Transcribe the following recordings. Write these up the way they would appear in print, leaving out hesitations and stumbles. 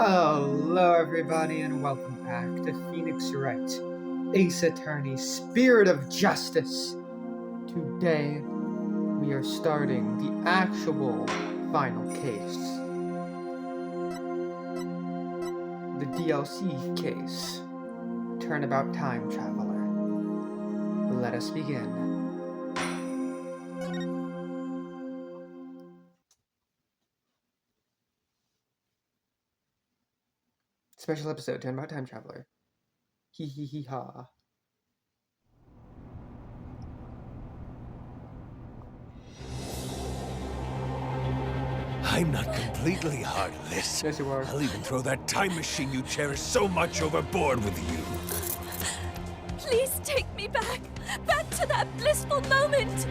Hello, everybody, and welcome back to Phoenix Wright, Ace Attorney, Spirit of Justice. Today, we are starting the actual final case. The DLC case, Turnabout Time Traveler. Let us begin. Special episode, Turnabout Time Traveler. Hee hee hee ha. I'm not completely heartless. Yes, you are. I'll even throw that time machine you cherish so much overboard with you. Please take me back to that blissful moment.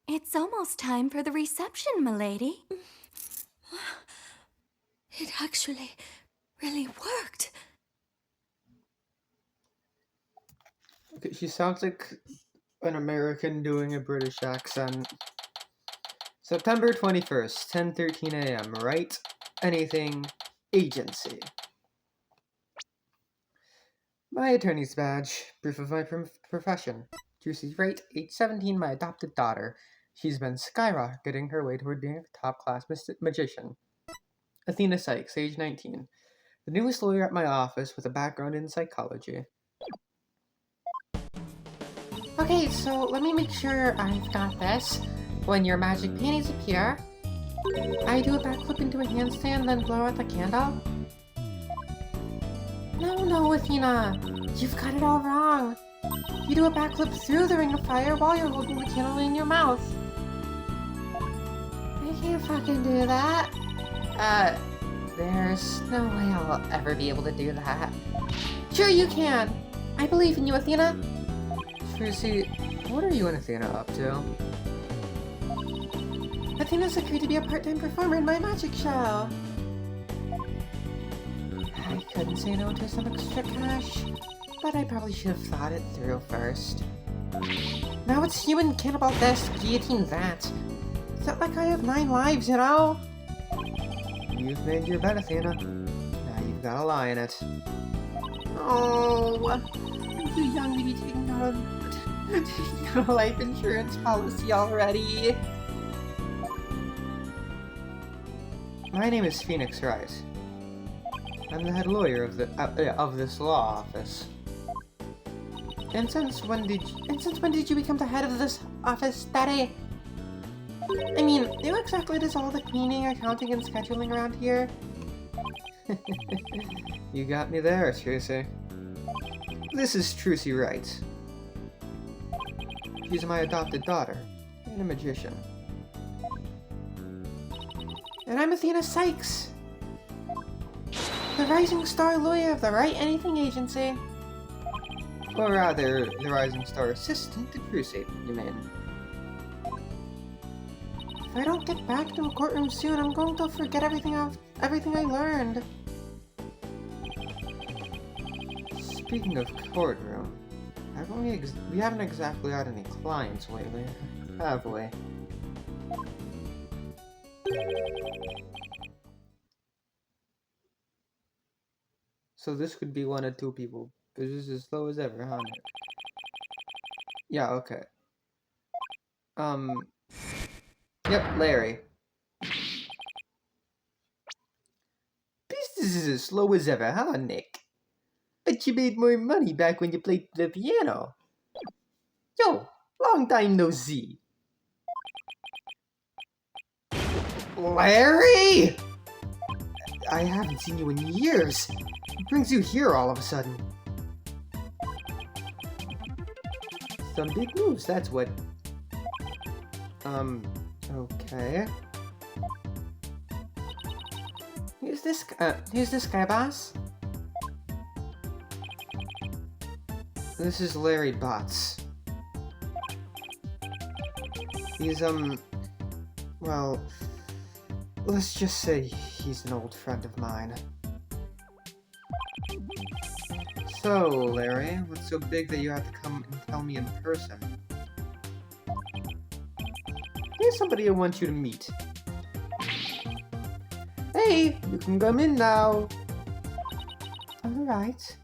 It's almost time for the reception, milady. It actually really worked. Okay, she sounds like an American doing a British accent. September 21st, 10:13 a.m. Wright? Anything? Agency. My attorney's badge. Proof of my profession. Juicy Wright, age 17, my adopted daughter. She's been skyrocketing her way toward being a top-class magician. Athena Sykes, age 19. The newest lawyer at my office with a background in psychology. Okay, so let me make sure I've got this. When your magic panties appear, I do a backflip into a handstand, then blow out the candle. No, Athena. You've got it all wrong. You do a backflip through the ring of fire while you're holding the candle in your mouth. I can't fucking do that. There's no way I'll ever be able to do that. Sure you can. I believe in you, Athena. Trucy, what are you and Athena up to? Athena's agreed to be a part-time performer in my magic show. I couldn't say no to some extra cash, but I probably should have thought it through first. Now it's you and cannibal this, guillotine that. It's not like I have 9 lives, you know? You've made your bet, Athena. Now you've got a lie in it. Oh, I'm too young to be taking out a life insurance policy already. My name is Phoenix Wright. I'm the head lawyer of this law office. And since when did you become the head of this office, Daddy? I mean, who exactly does all the cleaning, accounting, and scheduling around here? You got me there, Trucy. This is Trucy Wright. She's my adopted daughter, and a magician. And I'm Athena Sykes, the rising star lawyer of the Wright Anything Agency. Or rather, the rising star assistant to Trucy, you mean. If I don't get back to a courtroom soon, I'm going to forget everything I learned. Speaking of courtroom, we haven't exactly had any clients lately, have we? So this could be one of 2 people, because this is as slow as ever, huh? Yeah, okay. Yep, Larry. Business is as slow as ever, huh, Nick? Bet you made more money back when you played the piano. Yo, long time no see. Larry! I haven't seen you in years. What brings you here all of a sudden? Some big moves, that's what. Okay. Who's this guy, boss? This is Larry Botts. He's, well, let's just say he's an old friend of mine. So, Larry, what's so big that you have to come and tell me in person? Here's somebody I want you to meet. Hey, you can come in now. Alright.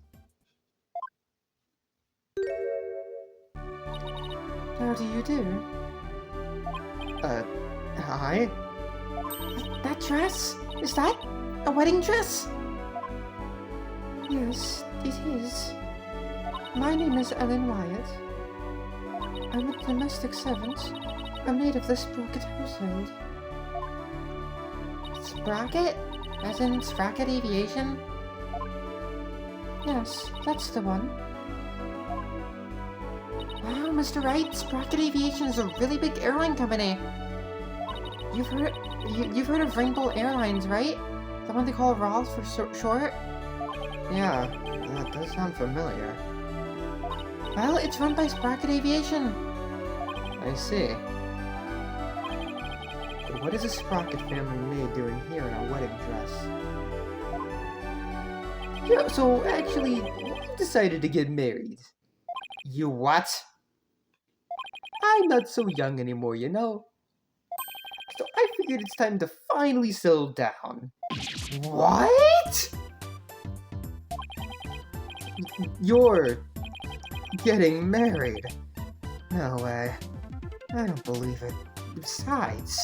How do you do? Hi? That dress? Is that a wedding dress? Yes, it is. My name is Ellen Wyatt. I'm a domestic servant, a maid of the Sprocket household. Sprocket? As in Sprocket Aviation? Yes, that's the one. Wow, Mr. Wright, Sprocket Aviation is a really big airline company. You've heard of Rainbow Airlines, right? The one they call RAL for short? Yeah, that does sound familiar. Well, it's run by Sprocket Aviation. I see. But what is a Sprocket family maid doing here in a wedding dress? Yeah, so actually, you decided to get married. You what? I'm not so young anymore, you know? So I figured it's time to finally settle down. What? You're getting married? No way. I don't believe it. Besides...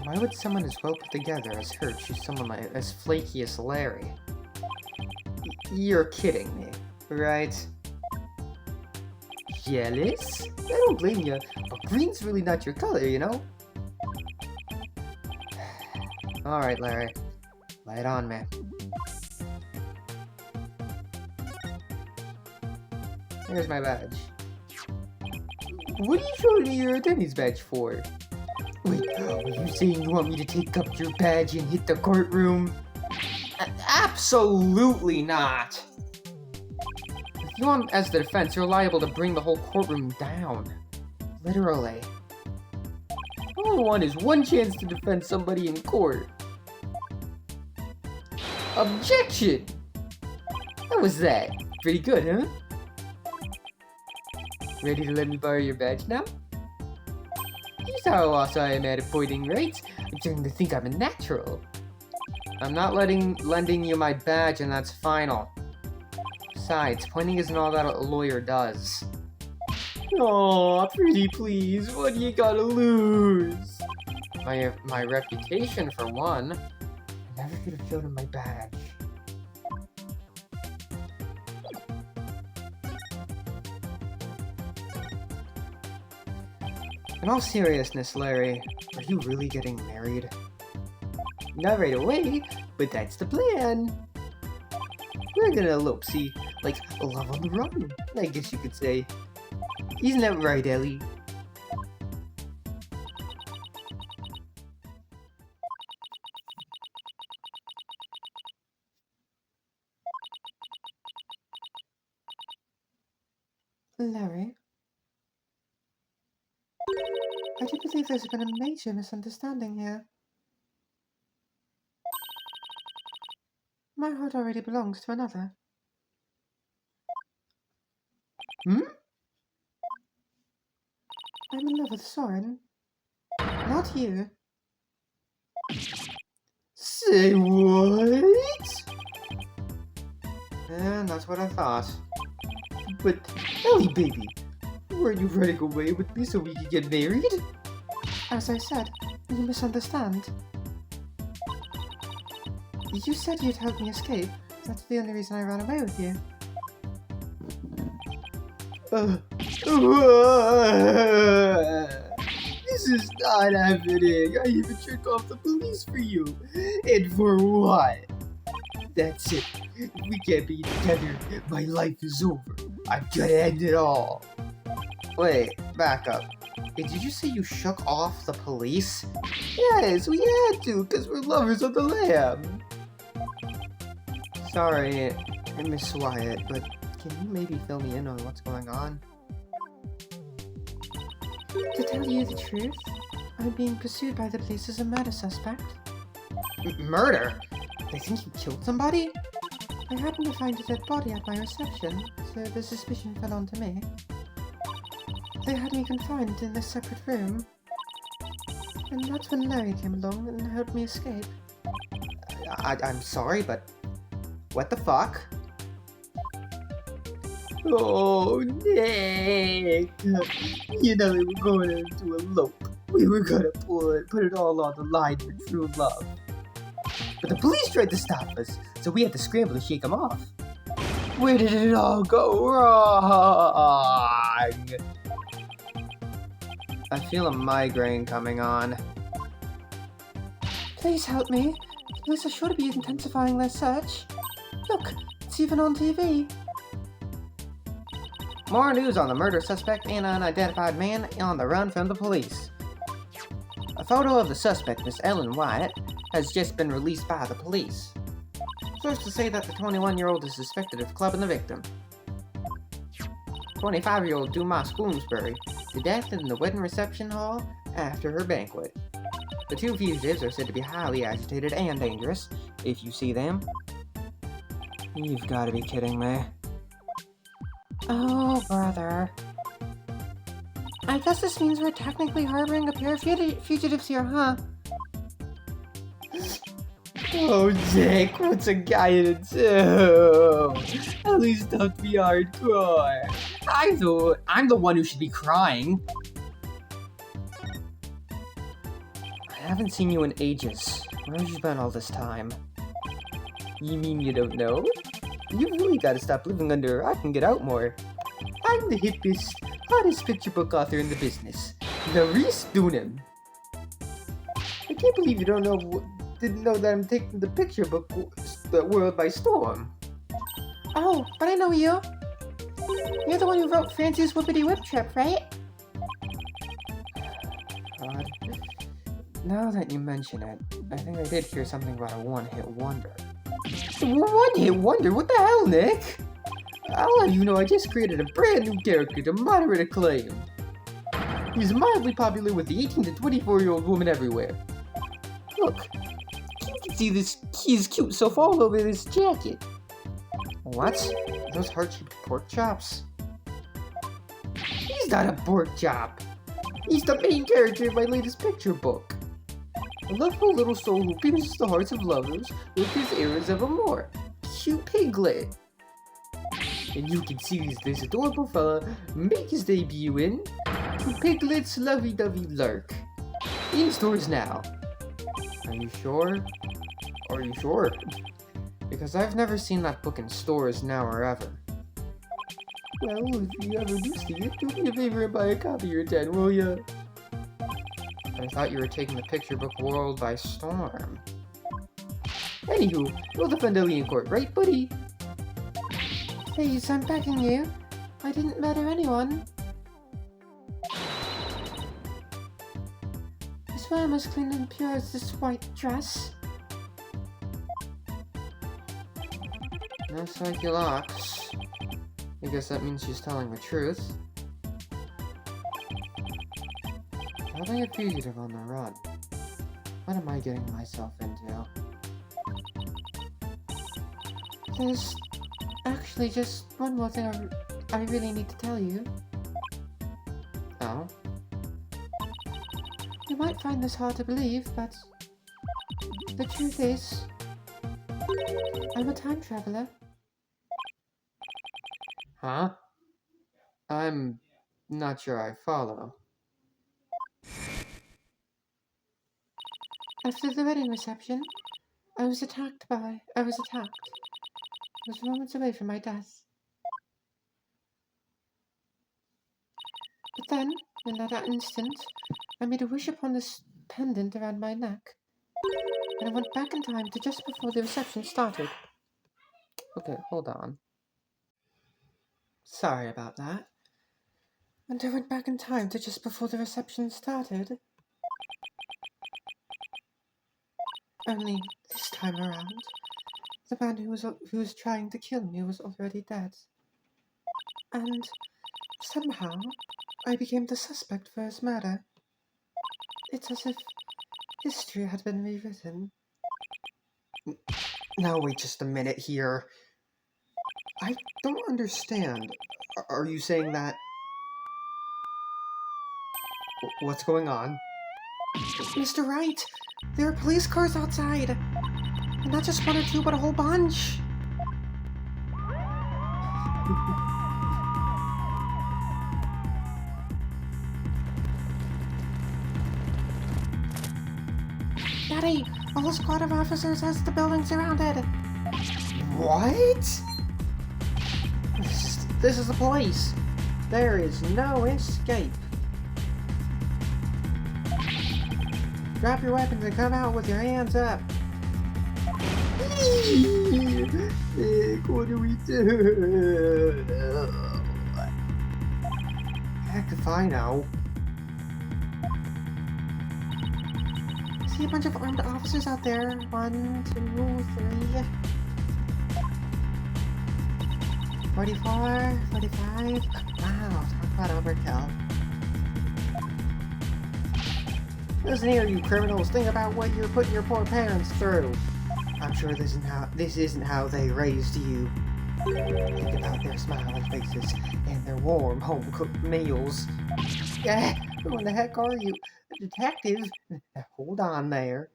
why would someone as well put together as her choose someone as flaky as Larry? You're kidding me, right? Jealous? I don't blame you, but green's really not your color, you know? Alright, Larry. Lay it on, man. Here's my badge. What are you showing me your attendance badge for? Wait, are you saying you want me to take up your badge and hit the courtroom? Absolutely not! If you want as the defense, you're liable to bring the whole courtroom down. Literally. All I want is one chance to defend somebody in court. Objection! How was that? Pretty good, huh? Ready to let me borrow your badge now? You saw how awesome I am at avoiding right? I'm starting to think I'm a natural. I'm not lending you my badge, and that's final. Besides, pointing isn't all that a lawyer does. Aw, pretty please, what do you gotta lose? My reputation, for one. I never could have showed him my badge. In all seriousness, Larry, are you really getting married? Not right away, but that's the plan. We're gonna elope, see, like love on the run, I guess you could say. Isn't that right, Ellie? Larry? I do believe there's been a major misunderstanding here. My heart already belongs to another. Hmm? I'm in love with Soren. Not you. Say what? And that's what I thought. But, Ellie baby, weren't you running away with me so we could get married? As I said, you misunderstand. You said you'd help me escape. That's the only reason I ran away with you. This is not happening. I even took off the police for you. And for what? That's it. If we can't be together, my life is over. I'm gonna end it all. Wait, back up. Hey, did you say you shook off the police? Yes, we had to, because we're lovers of the lamb. Sorry, Miss Wyatt, but can you maybe fill me in on what's going on? To tell you the truth, I'm being pursued by the police as a murder suspect. Murder? They think you killed somebody? I happened to find a dead body at my reception, so the suspicion fell onto me. They had me confined in a separate room. And that's when Larry came along and helped me escape. I'm sorry, but... what the fuck? Oh, Nick! You know we were going to elope. We were gonna put it all on the line for true love. But the police tried to stop us, so we had to scramble to shake them off. Where did it all go wrong? I feel a migraine coming on. Please help me. Police are sure to be intensifying their search. Look, it's even on TV. More news on the murder suspect and unidentified man on the run from the police. A photo of the suspect, Miss Ellen Wyatt, has just been released by the police. Sources say that the 21-year-old is suspected of clubbing the victim. 25-year-old Dumas Bloomsbury, to death in the wedding reception hall after her banquet. The two fugitives are said to be highly agitated and dangerous. If you see them, you've got to be kidding me. Oh, brother. I guess this means we're technically harboring a pair of fugitives here, huh? Oh, Dick, what's a guy to do? At least don't be hardcore. I'm the one who should be crying. I haven't seen you in ages. Where have you been all this time? You mean you don't know? You really gotta stop living under a rock and get out more. I'm the hippest, hottest picture book author in the business, Maurice Dunham. I can't believe you didn't know that I'm taking the picture book world by storm. Oh, but I know you. You're the one who wrote Fancy's Whippity Whip Trip, right? God. Now that you mention it, I think I did hear something about a one-hit wonder. One-hit wonder? What the hell, Nick? I'll let you know I just created a brand new character to moderate acclaim. He's mildly popular with the 18 to 24-year-old women everywhere. Look, you can see this. He's cute stuff all over this jacket. What? Those heart-shaped pork chops? He's not a pork chop. He's the main character in my latest picture book. A lovable little soul who pierces the hearts of lovers with his errands of amour. Cute piglet. And you can see this adorable fella make his debut in Piglet's Lovey-Dovey Lurk. In stores now. Are you sure? Are you sure? Because I've never seen that book in stores now or ever. Well, if you ever do see it, do me a favor and buy a copy or 10, will ya? I thought you were taking the picture book world by storm. Anywho, you'll defend Ellie in court, right, buddy? Please, I'm begging you. I didn't murder anyone. I swear I'm as clean and pure as this white dress. No psyche locks. I guess that means she's telling the truth. Having a fugitive on the run. What am I getting myself into? There's actually just one more thing I really need to tell you. Oh? You might find this hard to believe, but the truth is, I'm a time traveler. Huh? I'm not sure I follow. After the wedding reception, I was attacked. I was moments away from my death. But then, in that instant, I made a wish upon this pendant around my neck, and I went back in time to just before the reception started. Okay, hold on. Sorry about that. And I went back in time to just before the reception started. Only this time around, the man who was trying to kill me was already dead. And somehow, I became the suspect for his murder. It's as if history had been rewritten. Now wait just a minute here. I don't understand. Are you saying that... What's going on? Mr. Wright, there are police cars outside. And not just one or two, but a whole bunch. Daddy, a whole squad of officers has the building surrounded. What? This is the police. There is no escape. Drop your weapons and come out with your hands up. Nick, what do we do? Heck if I know. I see a bunch of armed officers out there. 1, 2, 3. 44, 45. Wow, talk about overkill. Listen here, you criminals. Think about what you're putting your poor parents through. I'm sure this isn't how they raised you. Think about their smiling faces and their warm, home-cooked meals. Who in the heck are you? A detective? Hold on there.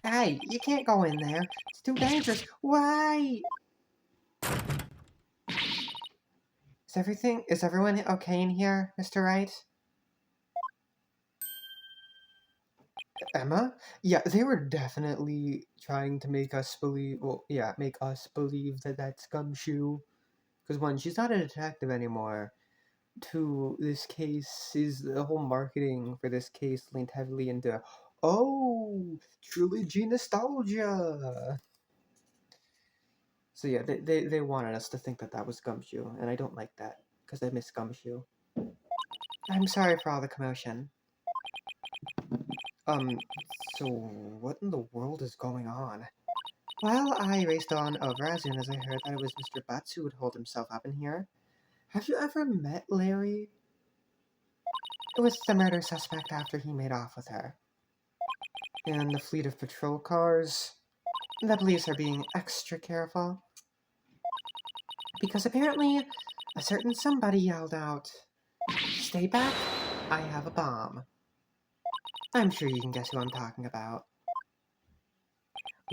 Hey, you can't go in there. It's too dangerous. Why? Is everyone okay in here, Mr. Wright? Emma? Yeah, they were definitely trying to make us believe, make us believe that that's Gumshoe. Because one, she's not a detective anymore. Two, this case is, the whole marketing for this case leaned heavily into, oh, trilogy nostalgia. So yeah, they wanted us to think that that was Gumshoe, and I don't like that, because I miss Gumshoe. I'm sorry for all the commotion. So what in the world is going on? Well, I raced on over as soon as I heard that it was Mr. Butts who would hold himself up in here. Have you ever met Larry? It was the murder suspect after he made off with her. And the fleet of patrol cars. The police are being extra careful. Because apparently, a certain somebody yelled out, "Stay back, I have a bomb." I'm sure you can guess who I'm talking about.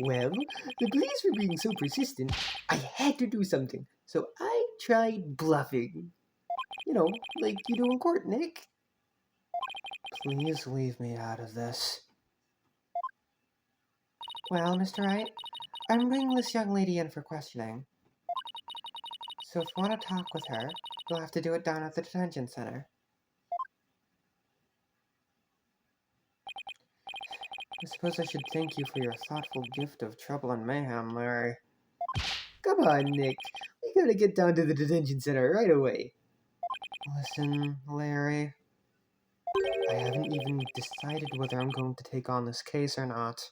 Well, the police were being so persistent, I had to do something. So I tried bluffing. You know, like you do in court, Nick. Please leave me out of this. Well, Mr. Wright, I'm bringing this young lady in for questioning. So if you want to talk with her, you'll have to do it down at the detention center. I suppose I should thank you for your thoughtful gift of trouble and mayhem, Larry. Come on, Nick. We gotta get down to the detention center right away. Listen, Larry. I haven't even decided whether I'm going to take on this case or not.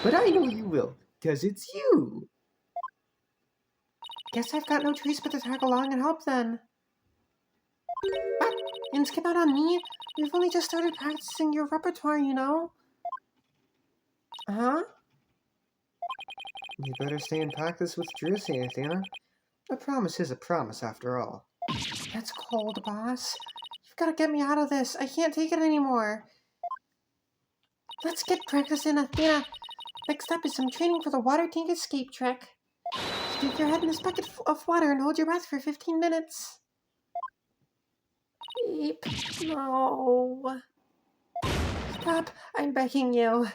But I know you will, 'cause it's you! Guess I've got no choice but to tag along and help then. What? And skip out on me? We've only just started practicing your repertoire, you know? Huh? You better stay in practice with Drusy, Athena. A promise is a promise, after all. That's cold, boss. You've got to get me out of this. I can't take it anymore. Let's get practicing, Athena. Next up is some training for the water tank escape trick. Stick your head in this bucket of water and hold your breath for 15 minutes. Beep. No. Stop. I'm begging you.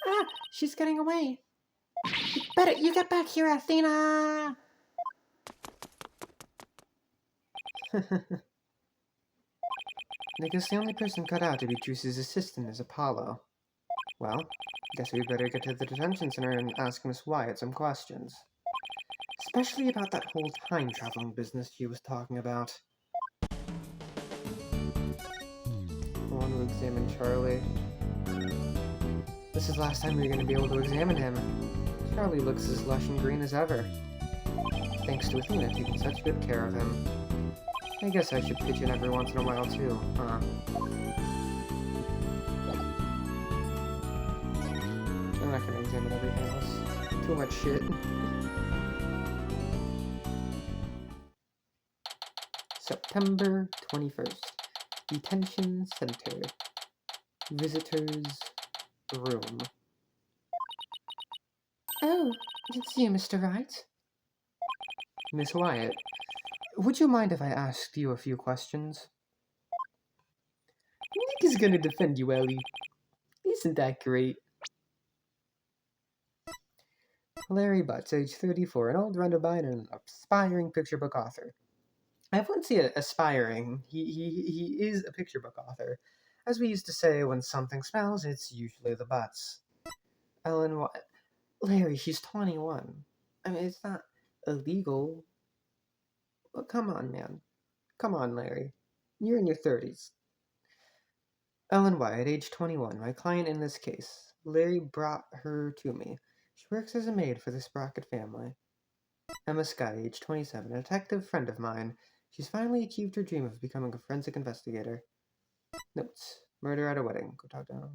Ah, she's getting away. You get back here, Athena! I guess the only person cut out to be Juice's assistant is Apollo. Well, guess we better get to the detention center and ask Miss Wyatt some questions. Especially about that whole time-traveling business she was talking about. I want to examine Charlie. This is the last time we're going to be able to examine him. Charlie looks as lush and green as ever. Thanks to Athena taking such good care of him. I guess I should pitch in every once in a while too, huh? not gonna examine everything else. Too much shit. September 21st. Detention Center. Visitors room. Oh, it's you, Mr. Wright. Miss Wyatt, would you mind if I asked you a few questions? Nick is gonna defend you, Ellie. Isn't that great? Larry Butts, age 34, an old runabye and an aspiring picture book author. I wouldn't say aspiring. He is a picture book author. As we used to say, when something smells, it's usually the butts. Ellen, what? Larry, she's 21. I mean, it's not illegal. But come on, man. Come on, Larry. You're in your 30s. Ellen Wyatt, age 21, my client in this case. Larry brought her to me. She works as a maid for the Sprocket family. Emma Scott, age 27, a detective friend of mine. She's finally achieved her dream of becoming a forensic investigator. Notes. Murder at a wedding. Go talk down.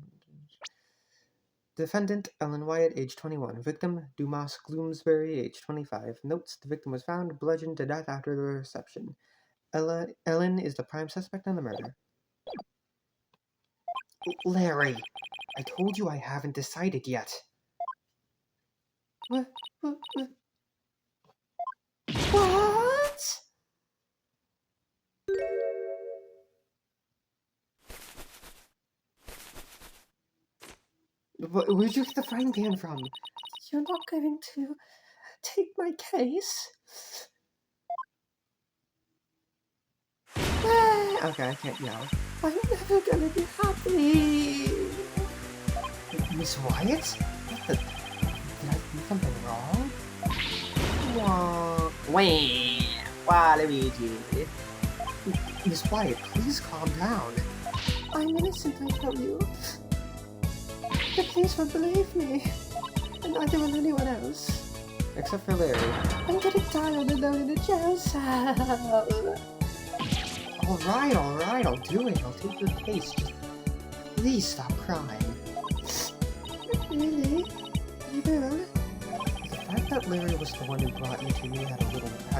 Defendant, Ellen Wyatt, age 21. Victim, Dumas Gloomsbury, age 25. Notes. The victim was found bludgeoned to death after the reception. Ellen is the prime suspect in the murder. Larry, I told you I haven't decided yet. What? What? Where'd you get the frying pan from? You're not going to take my case? Okay, I can't yell. I'm never gonna be happy. Miss Wyatt? What the? Did I do something wrong? Wait. Waluigi. Miss Wyatt, please calm down. I'm innocent, I tell you. The police won't believe me. And neither will anyone else. Except for Larry. I'm gonna die all alone in a jail cell. Alright, I'll do it. I'll take your case. Just please stop crying. Really? You will? The fact that Larry was the one who brought you to me had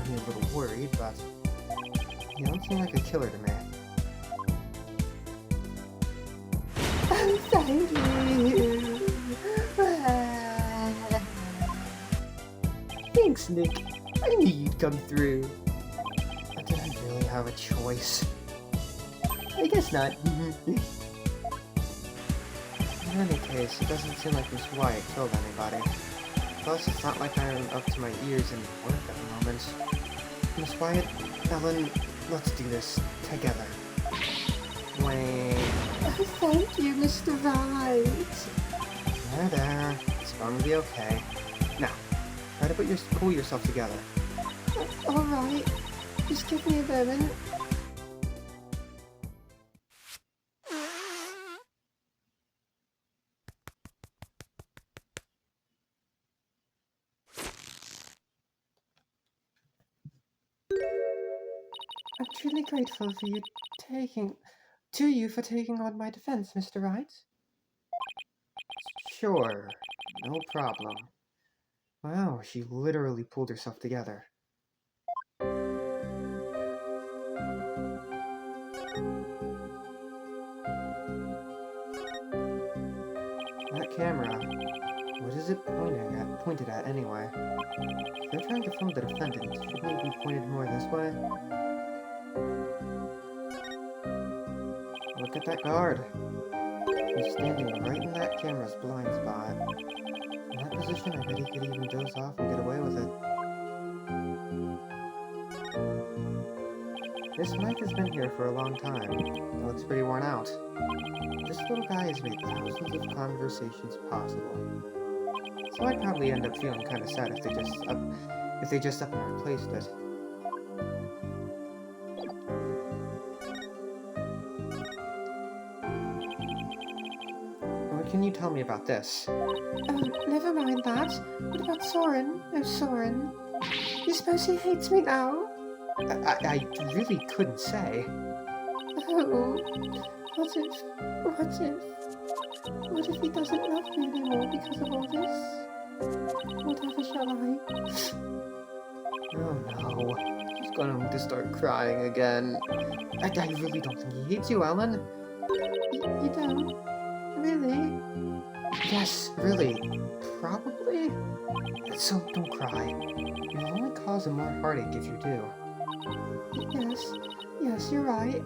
me a little worried, but you don't seem like a killer to me. Oh, thank you. Thanks, Nick. I knew you'd come through. But did I really have a choice? I guess not. In any case, it doesn't seem like Miss Wyatt killed anybody. Plus, it's not like I'm up to my ears in work at the moment. Miss Wyatt, Ellen, let's do this together. Wait. Oh, thank you, Mr. Wright. There. It's going to be okay. Now, try to pull yourself together. Alright. Just give me a moment. I'm truly grateful for you for taking on my defense, Mr. Wright. Sure, no problem. Wow, she literally pulled herself together. That camera, what is it pointed at anyway? If they're trying to film the defendant, shouldn't it be pointed more this way? Look at that guard. He's standing right in that camera's blind spot. In that position, I bet he could even doze off and get away with it. This mic has been here for a long time. It looks pretty worn out. This little guy has made thousands of conversations possible. So I'd probably end up feeling kind of sad if they just up and replaced it. What can you tell me about this? Never mind that. What about Soren? Oh, Soren. You suppose he hates me now? I really couldn't say. Oh, what if... What if he doesn't love me anymore because of all this? Whatever shall I? Oh no. He's going to start crying again. I really don't think he hates you, Ellen. You don't? Really? Yes, really. Probably? So don't cry. You'll only cause him more heartache if you do. Yes, you're right.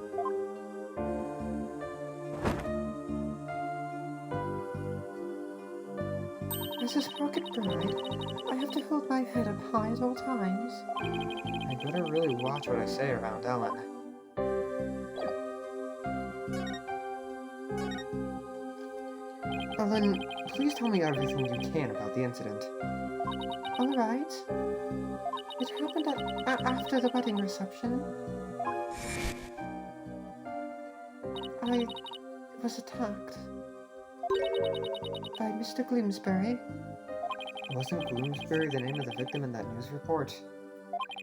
As a sprocket bride, I have to hold my head up high at all times. I better really watch what I say around Ellen. Ellen, please tell me everything you can about the incident. Alright. It happened after the wedding reception. I was attacked by Mr. Gloomsbury. Wasn't Gloomsbury the name of the victim in that news report?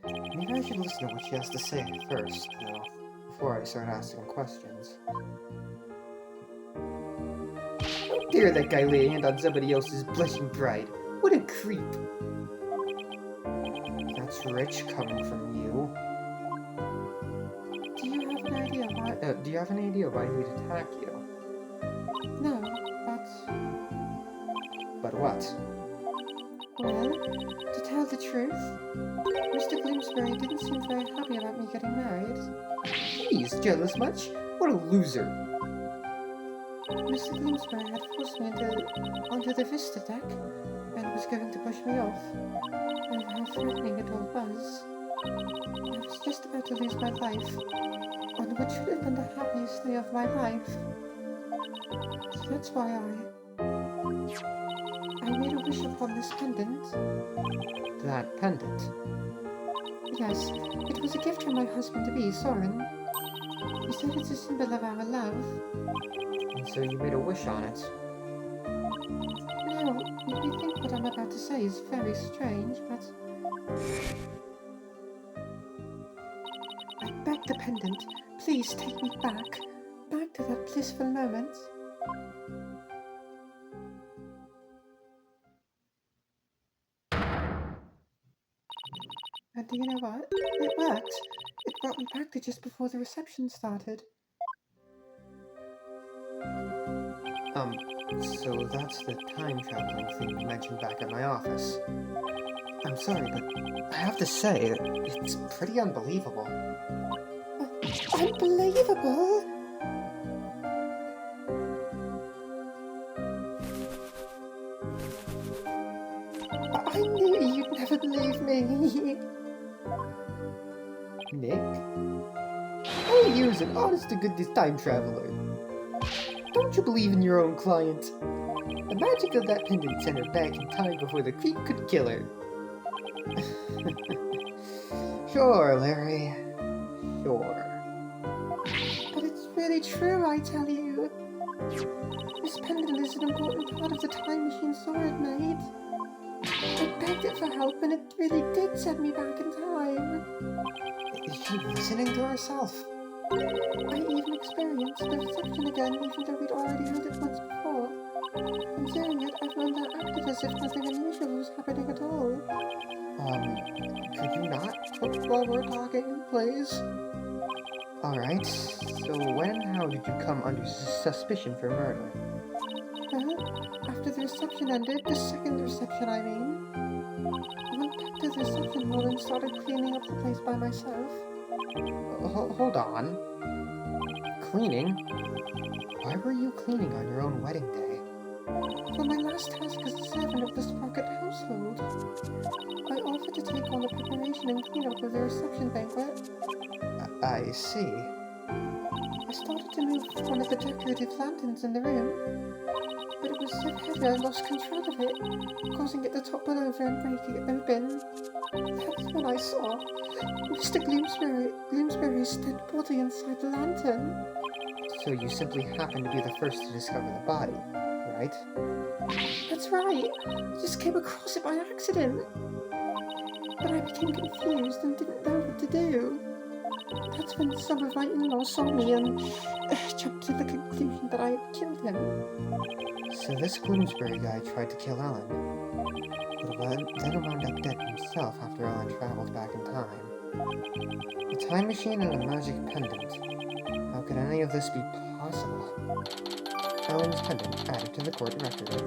Maybe I should listen to what she has to say first, though, before I start asking questions. How dare that guy lay a hand on somebody else's blushing bride? What a creep! That's rich coming from you. Do you have an idea why he'd attack you? No, but what? Well, to tell the truth, Mr. Gloomsbury didn't seem very happy about me getting married. He's jealous much? What a loser! Mr. Gloomsbury had forced me onto the Vista deck, and was going to push me off. And how threatening it all was. I was just about to lose my life, on what should have been the happiest day of my life. So that's why I made a wish upon this pendant. That pendant? Yes, it was a gift from my husband-to-be, Soren. He said it's a symbol of our love. And so you made a wish on it? No, you think what I'm about to say is very strange, but... I beg the pendant. Please take me back to that blissful moment. And do you know what? It worked. It brought me back to just before the reception started. So that's the time-traveling thing you mentioned back at my office. I'm sorry, but I have to say, it's pretty unbelievable. Unbelievable? I knew you'd never believe me. Nick? All years an honest-to-goodness time-traveler. Don't you believe in your own client? The magic of that pendant sent her back in time before the creep could kill her. Sure, Larry. Sure. But it's really true, I tell you. This pendant is an important part of the time machine Soren made. I begged it for help, and it really did set me back in time. Is she listening to herself? I even experienced the reception again, even though we'd already heard it once before. And during it, I found out acted as if nothing unusual was happening at all. Could you not talk while we're talking, please? Alright, so when and how did you come under suspicion for murder? Well, after the reception ended, the second reception I mean, I went back to the reception hall and started cleaning up the place by myself. Hold on. Cleaning? Why were you cleaning on your own wedding day? For my last task as a servant of the Sprocket household. I offered to take on the preparation and cleanup of the reception banquet. I see. I started to move one of the decorative lanterns in the room, but it was so heavy I lost control of it, causing it to topple over and breaking it open. That's when I saw Mr. Gloomsbury's dead body inside the lantern. So you simply happened to be the first to discover the body, right? That's right. I just came across it by accident. But I became confused and didn't know what to do. That's when some of my in-laws saw me and jumped to the conclusion that I had killed him. So this Bloomsbury guy tried to kill Ellen, but then wound up dead himself after Ellen traveled back in time. A time machine and a magic pendant. How could any of this be possible? Ellen's pendant added to the court record.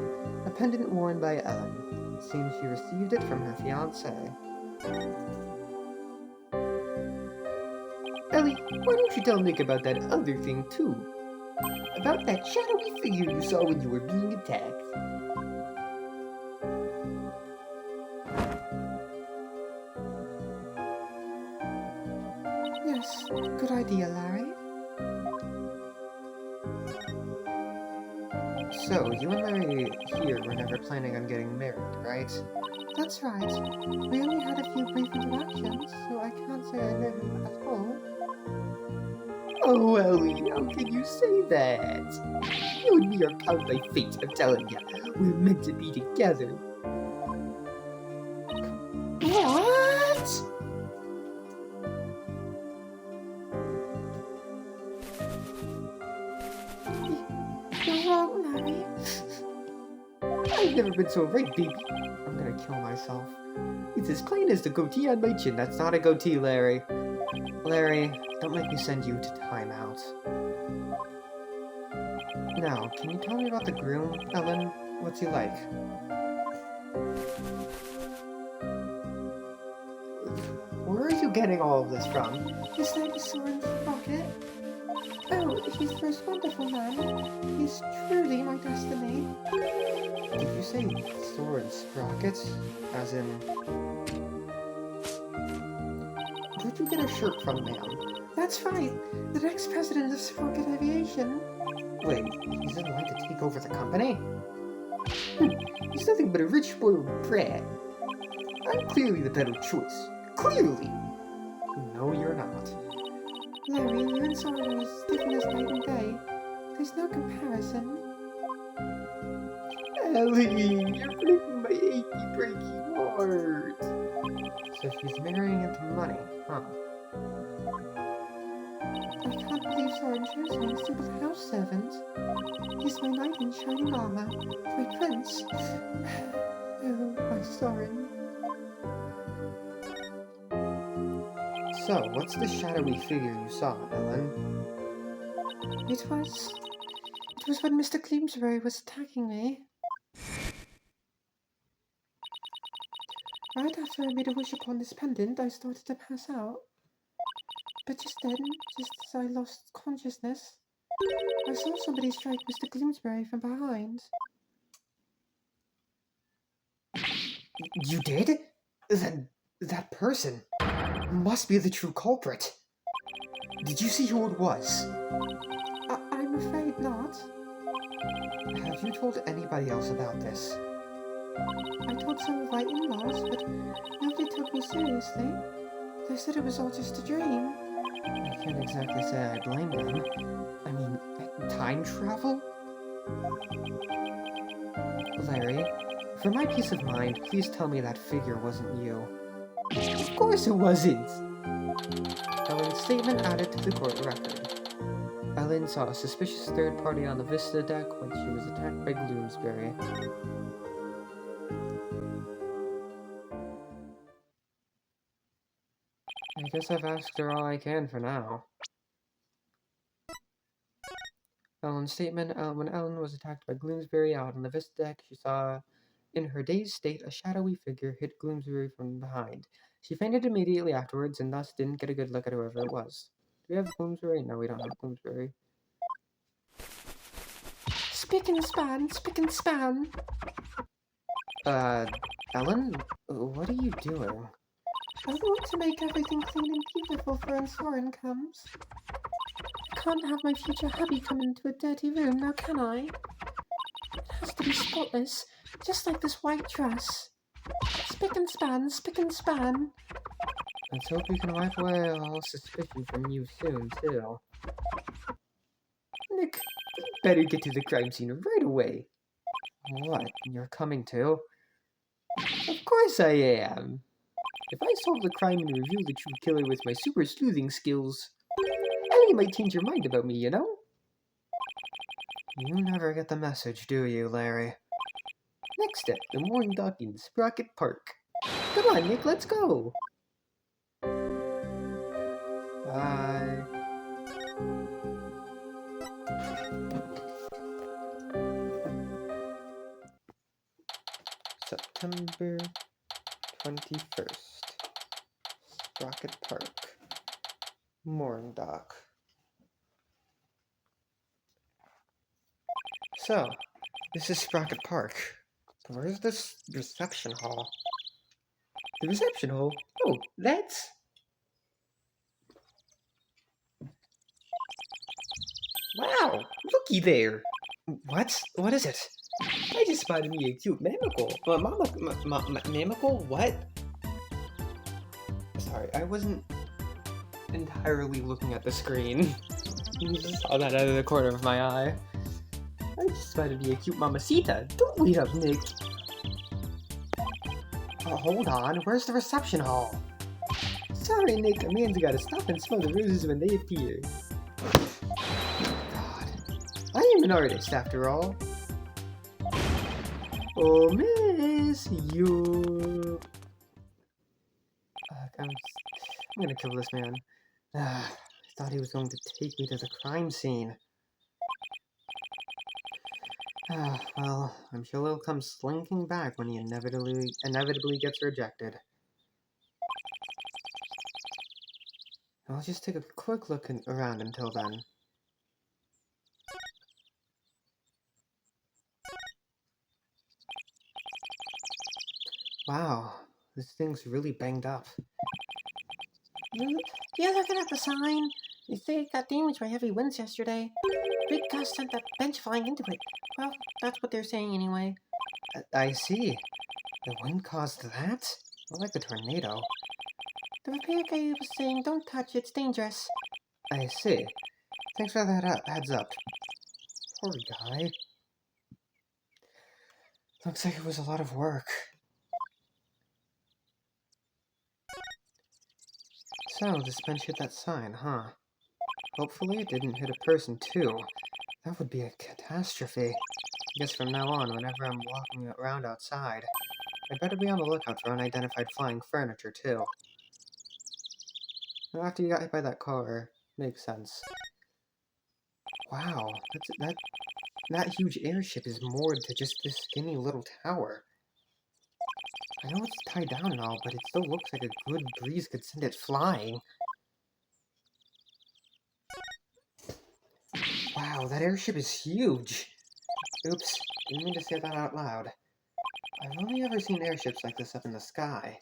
A pendant worn by Ellen. It seems she received it from her fiancé. Ellie, why don't you tell Nick about that other thing too? About that shadowy figure you saw when you were being attacked. Yes, good idea, Larry. So, you and Larry here were never planning on getting married, right? That's right. We only had a few brief interactions, so I can't say I know him at all. Oh, Ellie, how can you say that? You and me are bound by fate, I'm telling ya. We're meant to be together. What? You're wrong, Larry. I've never been so right, baby. I'm gonna kill myself. It's as plain as the goatee on my chin. That's not a goatee, Larry. Larry, don't make me send you to timeout. Now, can you tell me about the groom, Ellen? What's he like? Where are you getting all of this from? His name is Soren Rocket. Oh, he's the most wonderful man. He's truly my destiny. Did you say sword sprocket? As in... Where'd you get a shirt from, ma'am? That's right, the next president of Sprocket Aviation. Wait, he's in line to take over the company? He's nothing but a rich, spoiled brat. I'm clearly the better choice. Clearly! No, you're not. Larry, you and Soren are as different as night and day. There's no comparison. Ellie, you're breaking my achy, breaky heart. So she's marrying into money, huh? I can't believe Soren chose me, a simple house servant. He's my knight in shining armor, my prince. Oh, my Soren. So, what's the shadowy figure you saw, Ellen? It was when Mr. Bloomsbury was attacking me. Right after I made a wish upon this pendant, I started to pass out. But just then, just as I lost consciousness, I saw somebody strike Mr. Bloomsbury from behind. You did? Then that person must be the true culprit. Did you see who it was? I'm afraid not. Have you told anybody else about this? I told some of my in-laws, but nobody took me seriously. They said it was all just a dream. I can't exactly say I blame them. I mean, time travel? Larry, for my peace of mind, please tell me that figure wasn't you. Of course it wasn't! Ellen's statement added to the court record. Ellen saw a suspicious third party on the Vista deck when she was attacked by Bloomsbury. I guess I've asked her all I can for now. Ellen's statement, when Ellen was attacked by Bloomsbury out on the Vista deck, she saw, in her dazed state, a shadowy figure hit Bloomsbury from behind. She fainted immediately afterwards and thus didn't get a good look at whoever it was. Do we have Bloomsbury? No, we don't have Bloomsbury. Spick and span, spick and span. Ellen? What are you doing? I want to make everything clean and beautiful for when Soren comes. I can't have my future hubby come into a dirty room, now can I? It has to be spotless, just like this white dress. Spick and span, spick and span. Let's hope we can wipe away all suspicion from you soon, too. Nick, we better get to the crime scene right away. What? You're coming too? Of course I am. If I solve the crime and reveal the true killer with my super sleuthing skills, Ellie might change her mind about me, you know? You never get the message, do you, Larry? Next step, the morning dock in Sprocket Park. Come on, Nick, let's go! Bye. September 21st. Sprocket Park. Morning dock. So, this is Sprocket Park. But where's this reception hall? The reception hall? Oh, that's... Wow! Looky there! What is it? I just spotted me a cute mamacle. Mamacle? What? Sorry, I wasn't entirely looking at the screen. Just saw that out of the corner of my eye. I just spotted me a cute mamacita. Don't wait up, Nick. Oh, hold on. Where's the reception hall? Sorry, Nick. A man's gotta stop and smell the roses when they appear. God. I am an artist, after all. Oh, miss you. I'm gonna kill this man. I thought he was going to take me to the crime scene. Well, I'm sure he'll come slinking back when he inevitably gets rejected. I'll just take a quick look around until then. Wow, this thing's really banged up. Yeah, looking at the sign. They say it got damaged by heavy winds yesterday. Big gust sent that bench flying into it. Well, that's what they're saying anyway. I see. The wind caused that? More like a tornado. The repair guy was saying, don't touch it, it's dangerous. I see. Thanks for that heads up. Poor guy. Looks like it was a lot of work. So, this bench hit that sign, huh? Hopefully it didn't hit a person, too. That would be a catastrophe. I guess from now on, whenever I'm walking around outside, I'd better be on the lookout for unidentified flying furniture, too. Now, after you got hit by that car, makes sense. Wow, that huge airship is moored to just this skinny little tower. I know it's tied down and all, but it still looks like a good breeze could send it flying. Wow, that airship is huge! Oops, didn't mean to say that out loud. I've only ever seen airships like this up in the sky.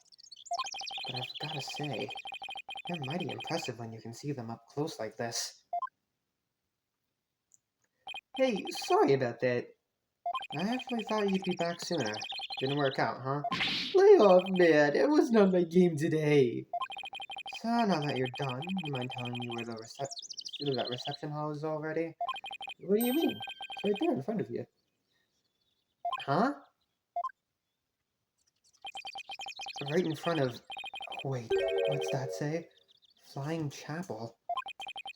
But I've gotta say, they're mighty impressive when you can see them up close like this. Hey, sorry about that. I actually thought you'd be back sooner. Didn't work out, huh? Lay off, man. It was not my game today. So, now that you're done, you mind telling me where that reception hall is already? What do you mean? It's right there in front of you. Huh? Right in front of... Wait, what's that say? Flying Chapel?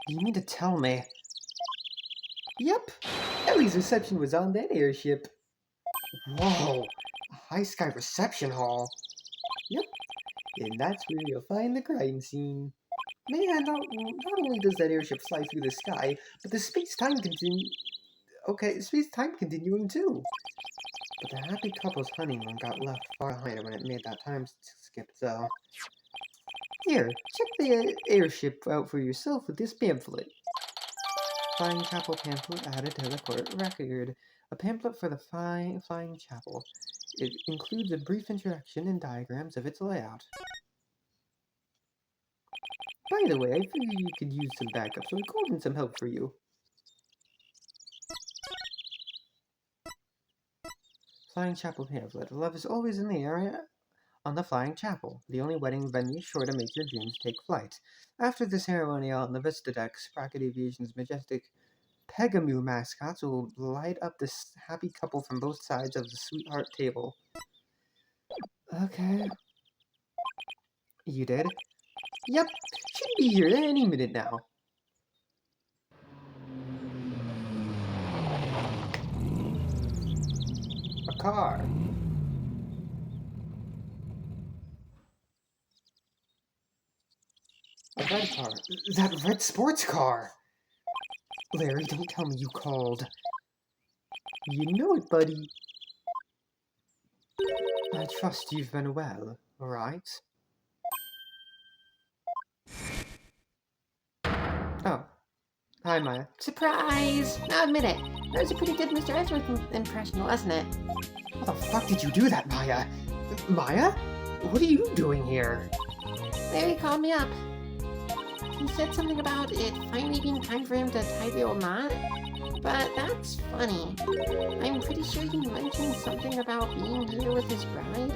You mean to tell me? Yep, Ellie's reception was on that airship. Whoa, a high sky reception hall. Yep, and that's where you'll find the crime scene. Man, not only does that airship fly through the sky, but the space-time continuum too. But the happy couple's honeymoon got left far behind when it made that time skip, though. Here, check the airship out for yourself with this pamphlet. Flying Chapel pamphlet added to the court record. A pamphlet for the Flying Chapel. It includes a brief introduction and diagrams of its layout. By the way, I figured you could use some backup, so I called in some help for you. Flying Chapel pamphlet. Love is always in the area on the Flying Chapel, the only wedding venue sure to make your dreams take flight. After the ceremony on the Vista deck, Sprocket Aviation's majestic Pegamoo mascots will light up this happy couple from both sides of the sweetheart table. Okay. You did? Yep, should be here any minute now. A car. A red car. That red sports car! Larry, don't tell me you called. You know it, buddy. I trust you've been well, right? Oh. Hi, Maya. Surprise! Now admit it. That was a pretty good Mr. Edgeworth impression, wasn't it? How the fuck did you do that, Maya? Maya? What are you doing here? Larry called me up. He said something about it finally being time for him to tie the old knot. But that's funny. I'm pretty sure he mentioned something about being here with his bride.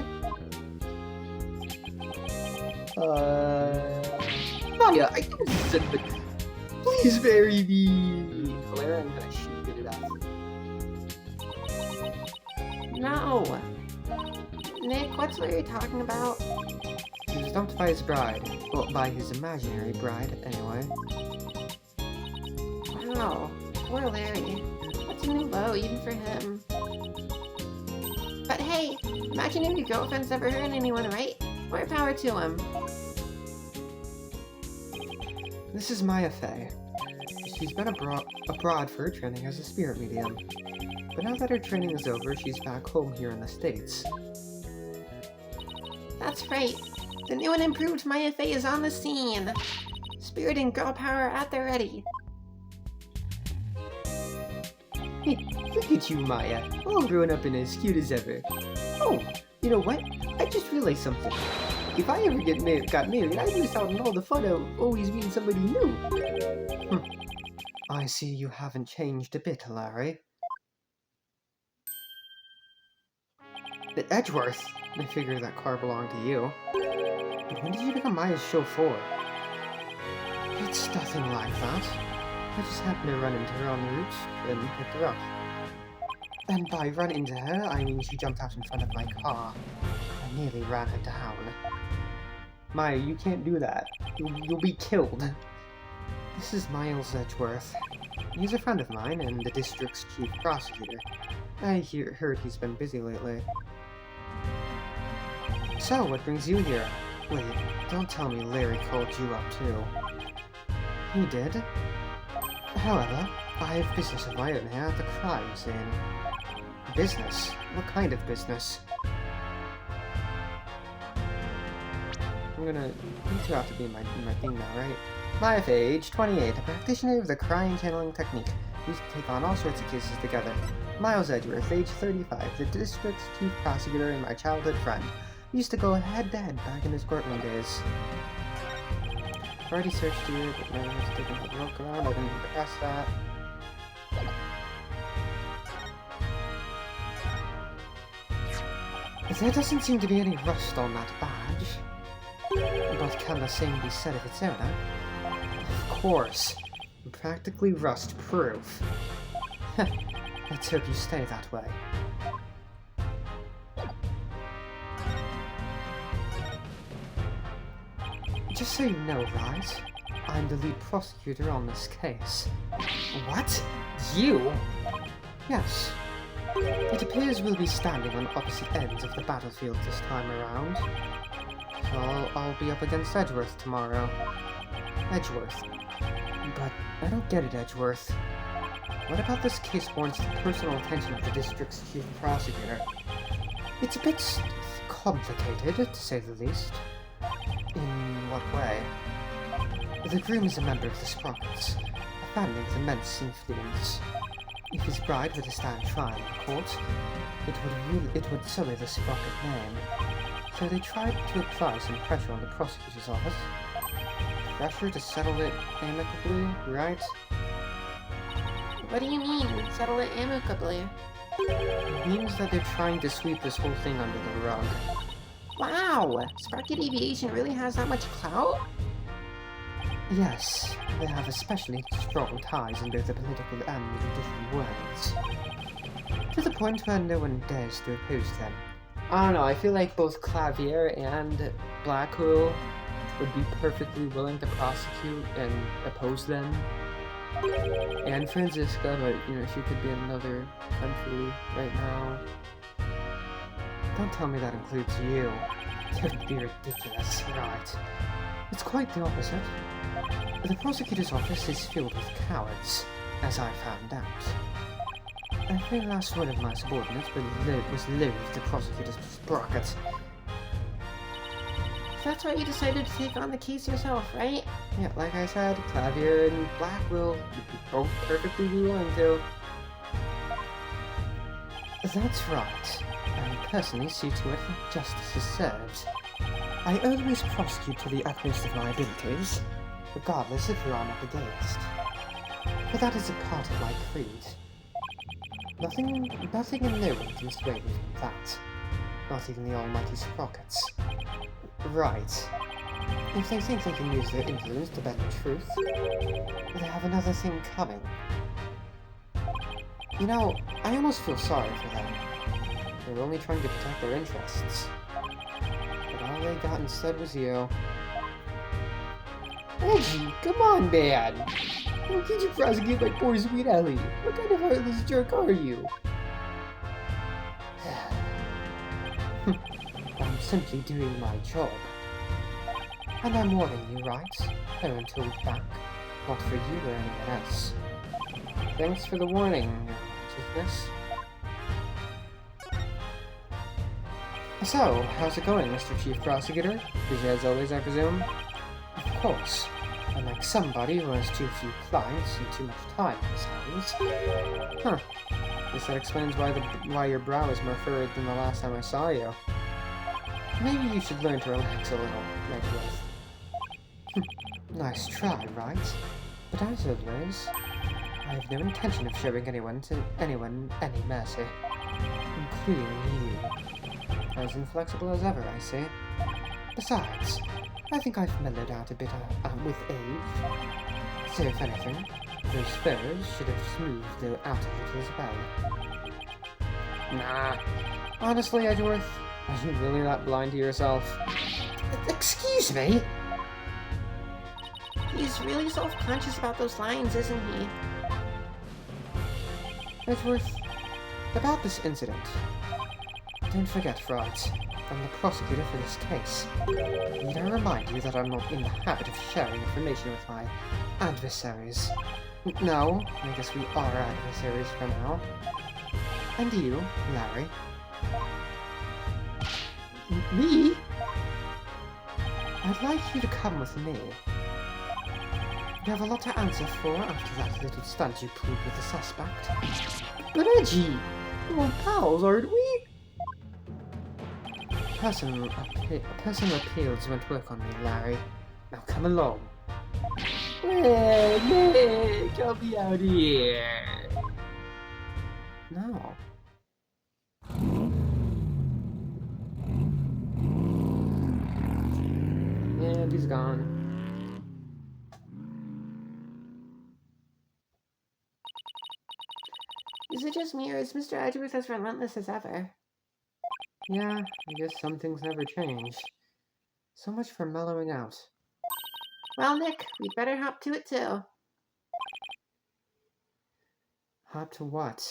Maya, I didn't say that. Please marry me. Larry, I'm gonna shoot you to death. No. Nick, what's Larry talking about? He was dumped by his bride. Well, by his imaginary bride, anyway. Wow. Poor Larry. That's a new low, even for him. But hey, imaginary girlfriend's never hurt anyone, right? More power to him. This is Maya Fey. She's been abroad for her training as a spirit medium. But now that her training is over, she's back home here in the States. That's right. The new and improved Maya Fey is on the scene. Spirit and girl power at the ready. Hey, look at you, Maya. All grown up and as cute as ever. Oh, you know what? I just realized something. If I ever got married, I'd miss out on all the fun of always being somebody new. I see you haven't changed a bit, Larry. But Edgeworth! I figured that car belonged to you. But when did you become Maya's chauffeur? It's nothing like that. I just happened to run into her on the route and picked her up. And by run into her, I mean she jumped out in front of my car. I nearly ran her down. Maya, you can't do that. You'll be killed. This is Miles Edgeworth. He's a friend of mine and the district's chief prosecutor. I heard he's been busy lately. So, what brings you here? Wait, don't tell me Larry called you up too. He did? However, I have business of my own here at the crime scene. Business? What kind of business? You two have to be my thing now, right? Maya Fey, age 28, a practitioner of the crime channeling technique. Used to take on all sorts of cases together. Miles Edgeworth, age 35, the district's chief prosecutor and my childhood friend. We used to go head-to-head back in his courtroom days. I've already searched here, but no one's taken a look around. I didn't need to press that. There doesn't seem to be any rust on that badge. But can the same be said of its owner? Of course. Practically rust-proof. Let's hope you stay that way. Just so you know, Wright, I'm the lead prosecutor on this case. What? You? Yes. It appears we'll be standing on opposite ends of the battlefield this time around. So I'll be up against Edgeworth tomorrow. Edgeworth. But I don't get it, Edgeworth. What about this case warrants the personal attention of the district's chief prosecutor? It's a bit complicated, to say the least. In what way? The groom is a member of the Sprockets, a family with immense influence. If his bride were to stand trial in court, it would sully the Sprocket name. So they tried to apply some pressure on the prosecutor's office. Pressure to settle it amicably, right? What do you mean, settle it amicably? It means that they're trying to sweep this whole thing under the rug. Wow! Sprocket Aviation really has that much clout? Yes, they have especially strong ties in both the political and the judicial worlds. To the point where no one dares to oppose them. I don't know, I feel like both Clavier and Blackhole would be perfectly willing to prosecute and oppose them. And Franziska, but you know, she could be in another country right now. Don't tell me that includes you. That would be ridiculous, right? It's quite the opposite. The prosecutor's office is filled with cowards, as I found out. Every last one of my subordinates was loathed the prosecutor's sprocket. That's why you decided to take on the case yourself, right? Yeah, like I said, Clavier and Black will both perfectly be willing to. That's right. I personally see to it that justice is served. I always prosecute to the utmost of my abilities, regardless of who I'm up against. But that is a part of my creed. Nothing and no one can sway me from that. Not even the almighty sprockets. Right. If they think they can use their influence to bend the truth, they have another thing coming. You know, I almost feel sorry for them. They're only trying to protect their interests. But all they got instead was you. Reggie, come on, man! How could you prosecute my poor sweet Ellie? What kind of heartless jerk are you? I'm simply doing my job. And I'm warning you, right? No one told back. Not for you or anyone else. Thanks for the warning, Your Righteousness. So, how's it going, Mr. Chief Prosecutor? Busy as always, I presume? Of course. Unlike somebody who has too few clients and too much time on his hands. Huh. Guess that explains why your brow is more furrowed than the last time I saw you. Maybe you should learn to relax a little, Redworth. Nice try, right? But as always, I have no intention of showing anyone any mercy, including you. As inflexible as ever, I see. Besides, I think I've mellowed out a bit with age. So if anything, those furrows should have smoothed the out a little as well. Nah. Honestly, Edgeworth, are you really that blind to yourself? Excuse me? He's really self-conscious about those lines, isn't he? Edgeworth, about this incident. Don't forget, Wright, I'm the prosecutor for this case. Need I remind you that I'm not in the habit of sharing information with my adversaries? No, I guess we are adversaries for now. And you, Larry? Me? I'd like you to come with me. You have a lot to answer for after that little stunt you pulled with the suspect. But Reggie! We're pals, aren't we? Personal appeals won't work on me, Larry. Now come along. Hey, Nick! Help me out here! No. And he's gone. Is it just me, or is Mr. Edgeworth as relentless as ever? Yeah, I guess some things never change. So much for mellowing out. Well, Nick, we'd better hop to it too. Hop to what?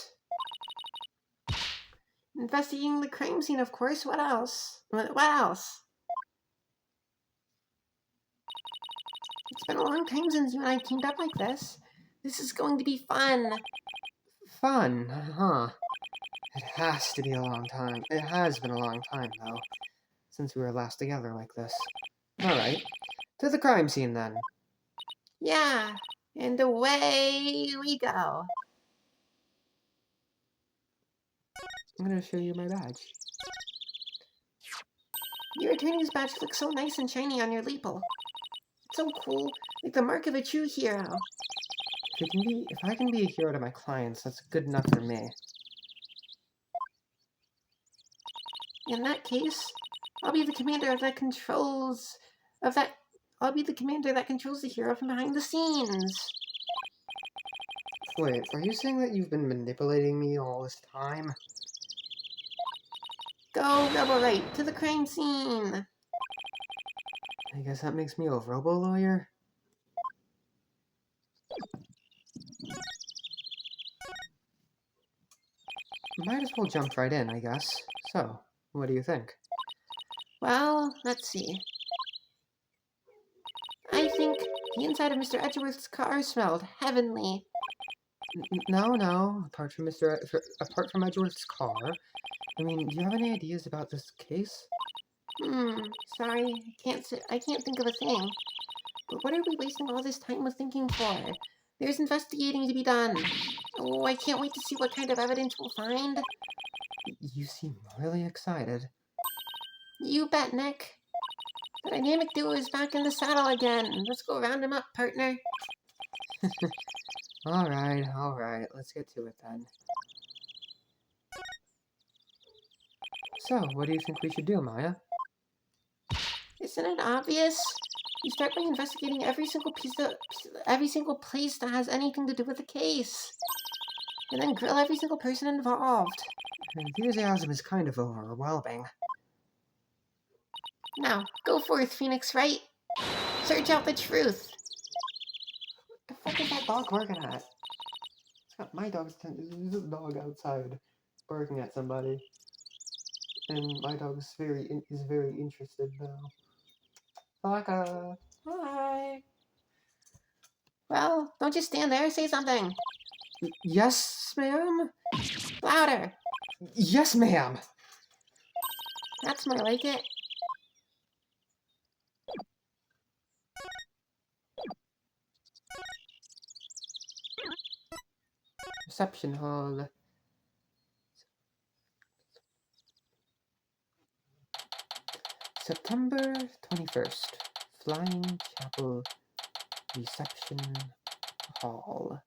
Investigating the crime scene, of course. What else? What else? It's been a long time since you and I teamed up like this. This is going to be fun. Fun, huh? It has to be a long time. It has been a long time, though, since we were last together like this. Alright, to the crime scene then. Yeah, and away we go. I'm gonna show you my badge. Your attorney's badge looks so nice and shiny on your lapel. It's so cool, like the mark of a true hero. If I can be a hero to my clients, that's good enough for me. In that case, I'll be the commander that controls the hero from behind the scenes. Wait, are you saying that you've been manipulating me all this time? Go, Rebel Wright, to the crime scene! I guess that makes me a robo-lawyer? Might as well jump right in, I guess. So, what do you think? Well, let's see. I think the inside of Mr. Edgeworth's car smelled heavenly. No. Apart from Edgeworth's car, I mean, do you have any ideas about this case? Sorry, I can't think of a thing. But what are we wasting all this time with thinking for? There's investigating to be done. Oh, I can't wait to see what kind of evidence we'll find. You seem really excited. You bet, Nick. The dynamic duo is back in the saddle again. Let's go round him up, partner. Alright, let's get to it then. So, what do you think we should do, Maya? Isn't it obvious? You start by investigating every single place that has anything to do with the case. And then grill every single person involved. Enthusiasm is kind of overwhelming. Now, go forth, Phoenix Wright. Search out the truth. What the fuck is that dog barking at? It's got my dog's there's a dog outside barking at somebody. And my dog is very interested now. Flocka! Hi. Well, don't just stand there. Say something. Yes, ma'am? Louder. Yes, ma'am! That's more like it. Reception hall. September 21st. Flying Chapel Reception Hall.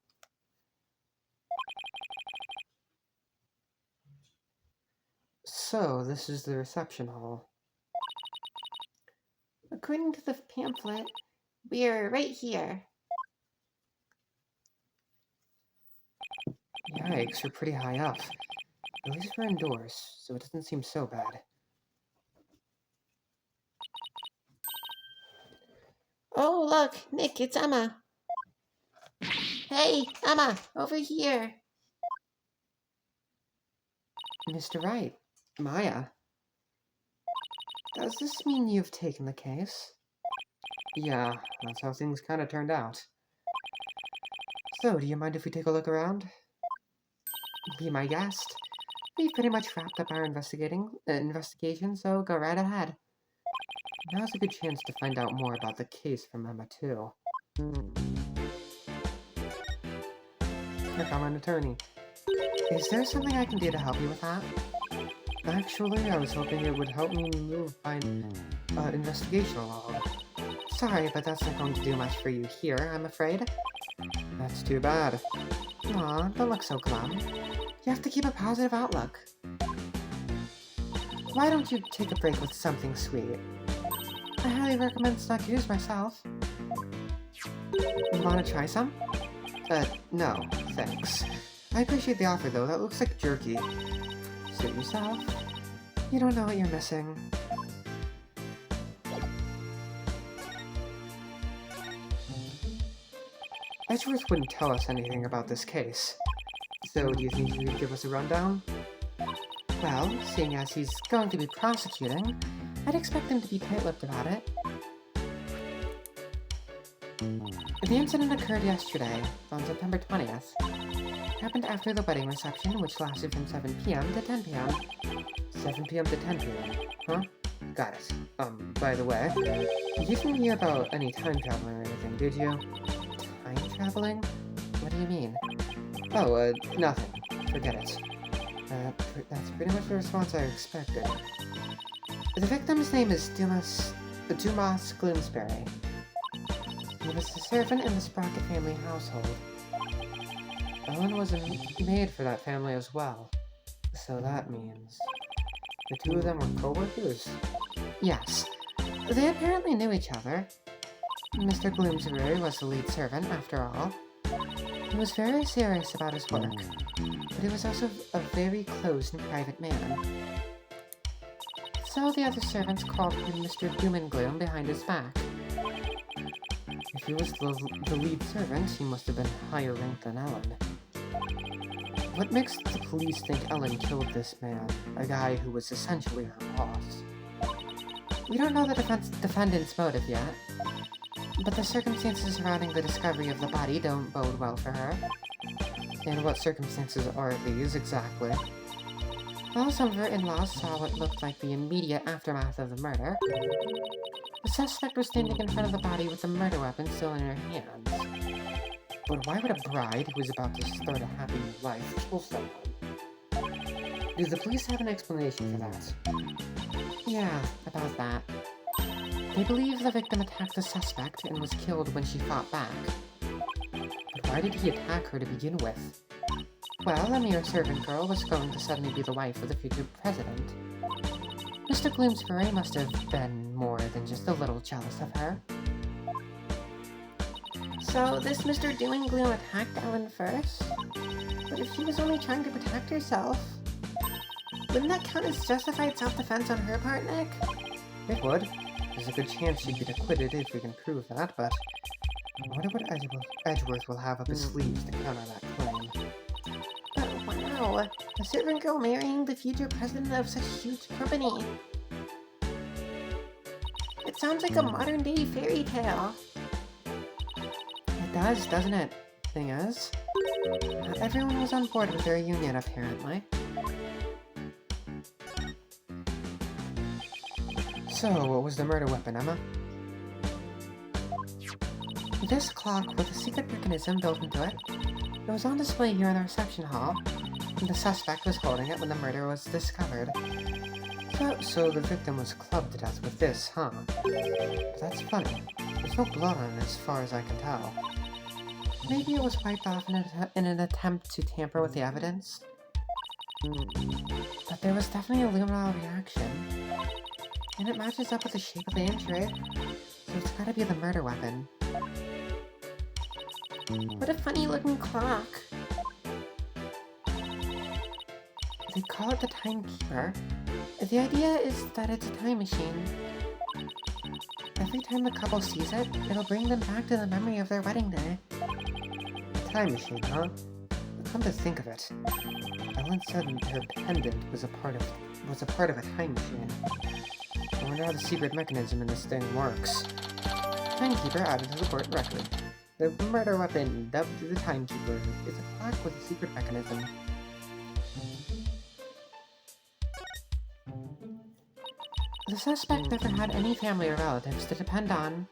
So, this is the reception hall. According to the pamphlet, we're right here. Yikes, we're pretty high up. At least we're indoors, so it doesn't seem so bad. Oh, look, Nick, it's Emma. Hey, Emma, over here. Mr. Wright, Maya. Does this mean you've taken the case? Yeah, that's how things kind of turned out. So, do you mind if we take a look around? Be my guest. We've pretty much wrapped up our investigation, so go right ahead. Now's a good chance to find out more about the case from Emma, too. Look, I'm an attorney. Is there something I can do to help you with that? Actually, I was hoping it would help me move my investigation along. Sorry, but that's not going to do much for you here, I'm afraid. That's too bad. Aw, don't look so glum. You have to keep a positive outlook. Why don't you take a break with something sweet? I highly recommend Snuggies myself. You wanna try some? No, thanks. I appreciate the offer though, that looks like jerky. Suit yourself. You don't know what you're missing. Edgeworth wouldn't tell us anything about this case. So, do you think he could give us a rundown? Well, seeing as he's going to be prosecuting, I'd expect him to be tight-lipped about it. The incident occurred yesterday, on September 20th. It happened after the wedding reception, which lasted from 7 p.m. to 10 p.m. 7 p.m. to 10 p.m. Huh? Got it. By the way, you didn't hear about any time traveling or anything, did you? Time traveling? What do you mean? Oh, nothing. Forget it. That's pretty much the response I expected. The victim's name is Dumas Gloomsbury. He was a servant in the Sprocket family household. Ellen was a maid for that family as well. So that means... the two of them were co-workers? Yes. They apparently knew each other. Mr. Gloomsbury was the lead servant, after all. He was very serious about his work, but he was also a very closed and private man. So the other servants called him Mr. Doom and Gloom behind his back. If he was the lead servant, he must have been higher ranked than Ellen. What makes the police think Ellen killed this man, a guy who was essentially her boss? We don't know the defendant's motive yet, but the circumstances surrounding the discovery of the body don't bode well for her. And what circumstances are these exactly? Well, some of her in-laws saw what looked like the immediate aftermath of the murder. The suspect was standing in front of the body with the murder weapon still in her hands. But why would a bride who was about to start a happy new life kill someone? Do the police have an explanation for that? Yeah, about that. They believe the victim attacked the suspect and was killed when she fought back. But why did he attack her to begin with? Well, a mere servant girl was going to suddenly be the wife of the future president. Mr. Gloomsbury must have been more than just a little jealous of her. So this Mr. Doom and Gloom attacked Ellen first? But if she was only trying to protect herself, wouldn't that count as justified self-defense on her part, Nick? It would. There's a good chance she'd get acquitted if we can prove that, but I wonder what Edgeworth will have up his sleeves to counter that claim. But wow, a servant girl marrying the future president of such a huge company. It sounds like a modern-day fairy tale. It does, doesn't it? Thing is, not everyone was on board with their union, apparently. So, what was the murder weapon, Emma? This clock with a secret mechanism built into it. It was on display here in the reception hall, and the suspect was holding it when the murder was discovered. So the victim was clubbed to death with this, huh? But that's funny. There's no blood on it as far as I can tell. Maybe it was wiped off in an attempt to tamper with the evidence? But there was definitely a luminal reaction. And it matches up with the shape of the injury, so it's gotta be the murder weapon. What a funny-looking clock. They call it the timekeeper. The idea is that it's a time machine. Every time the couple sees it, it'll bring them back to the memory of their wedding day. A time machine, huh? Come to think of it, Ellen said her pendant was a part of a time machine. I wonder how the secret mechanism in this thing works. Timekeeper added to the court record. The murder weapon, dubbed the Timekeeper, is a clock with a secret mechanism. The suspect never had any family or relatives to depend on,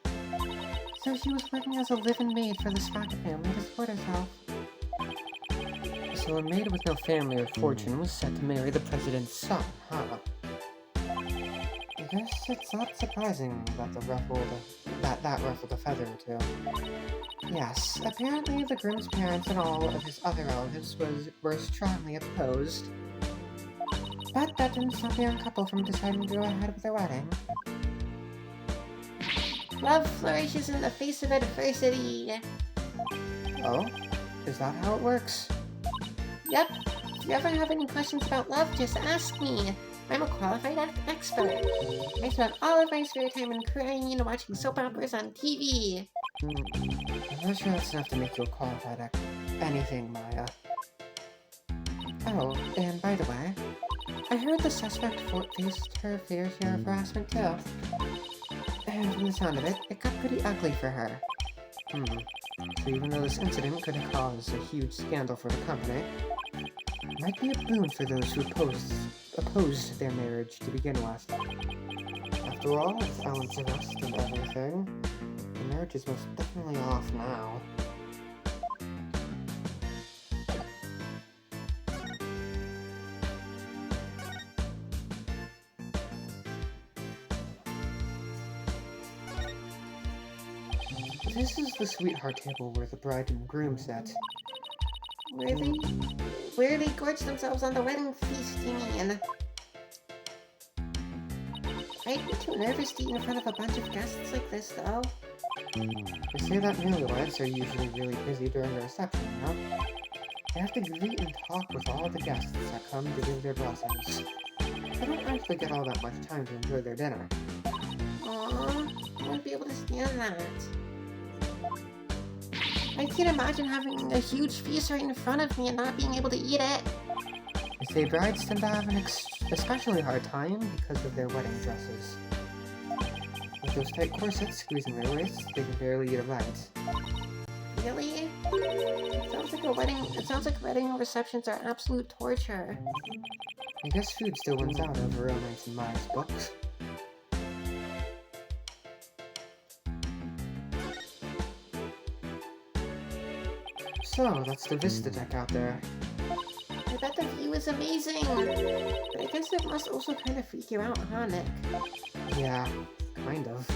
so she was working as a live-in maid for the Sprocket family to support herself. So a maid with no family or fortune was set to marry the president's son, huh? I guess it's not surprising that that ruffled a feather or two. Yes, apparently the groom's parents and all of his other relatives were strongly opposed. But that didn't stop the young couple from deciding to go ahead with their wedding. Love flourishes in the face of adversity. Oh? Is that how it works? Yep. If you ever have any questions about love, just ask me. I'm a qualified expert. I spend all of my spare time in crying and watching soap operas on TV. I'm not sure that's enough to make you a qualified anything, Maya. Oh, and by the way, I heard the suspect faced her fair share of harassment too. And from the sound of it, it got pretty ugly for her. So even though this incident could have caused a huge scandal for the company, it might be a boon for those who opposed their marriage to begin with. After all, with Ellen's arrest and everything, the marriage is most definitely off now. This is the sweetheart table where the bride and groom sit. Where they gorge themselves on the wedding feast, you mean? I'd be too nervous to eat in front of a bunch of guests like this, though. They say that newlyweds are usually really busy during the reception, you know? They have to greet and talk with all the guests that come to give their blessings. They don't actually get all that much time to enjoy their dinner. Aww, I wouldn't be able to stand that. I can't imagine having a huge feast right in front of me and not being able to eat it. They say brides tend to have an especially hard time because of their wedding dresses. With those tight corsets squeezing their waists, they can barely eat a bite. Really? It sounds like wedding receptions are absolute torture. I guess food still wins out over romance in Maya's books. So, that's the vista deck out there. I bet the view is amazing! But I guess it must also kind of freak you out, huh, Nick? Yeah, kind of.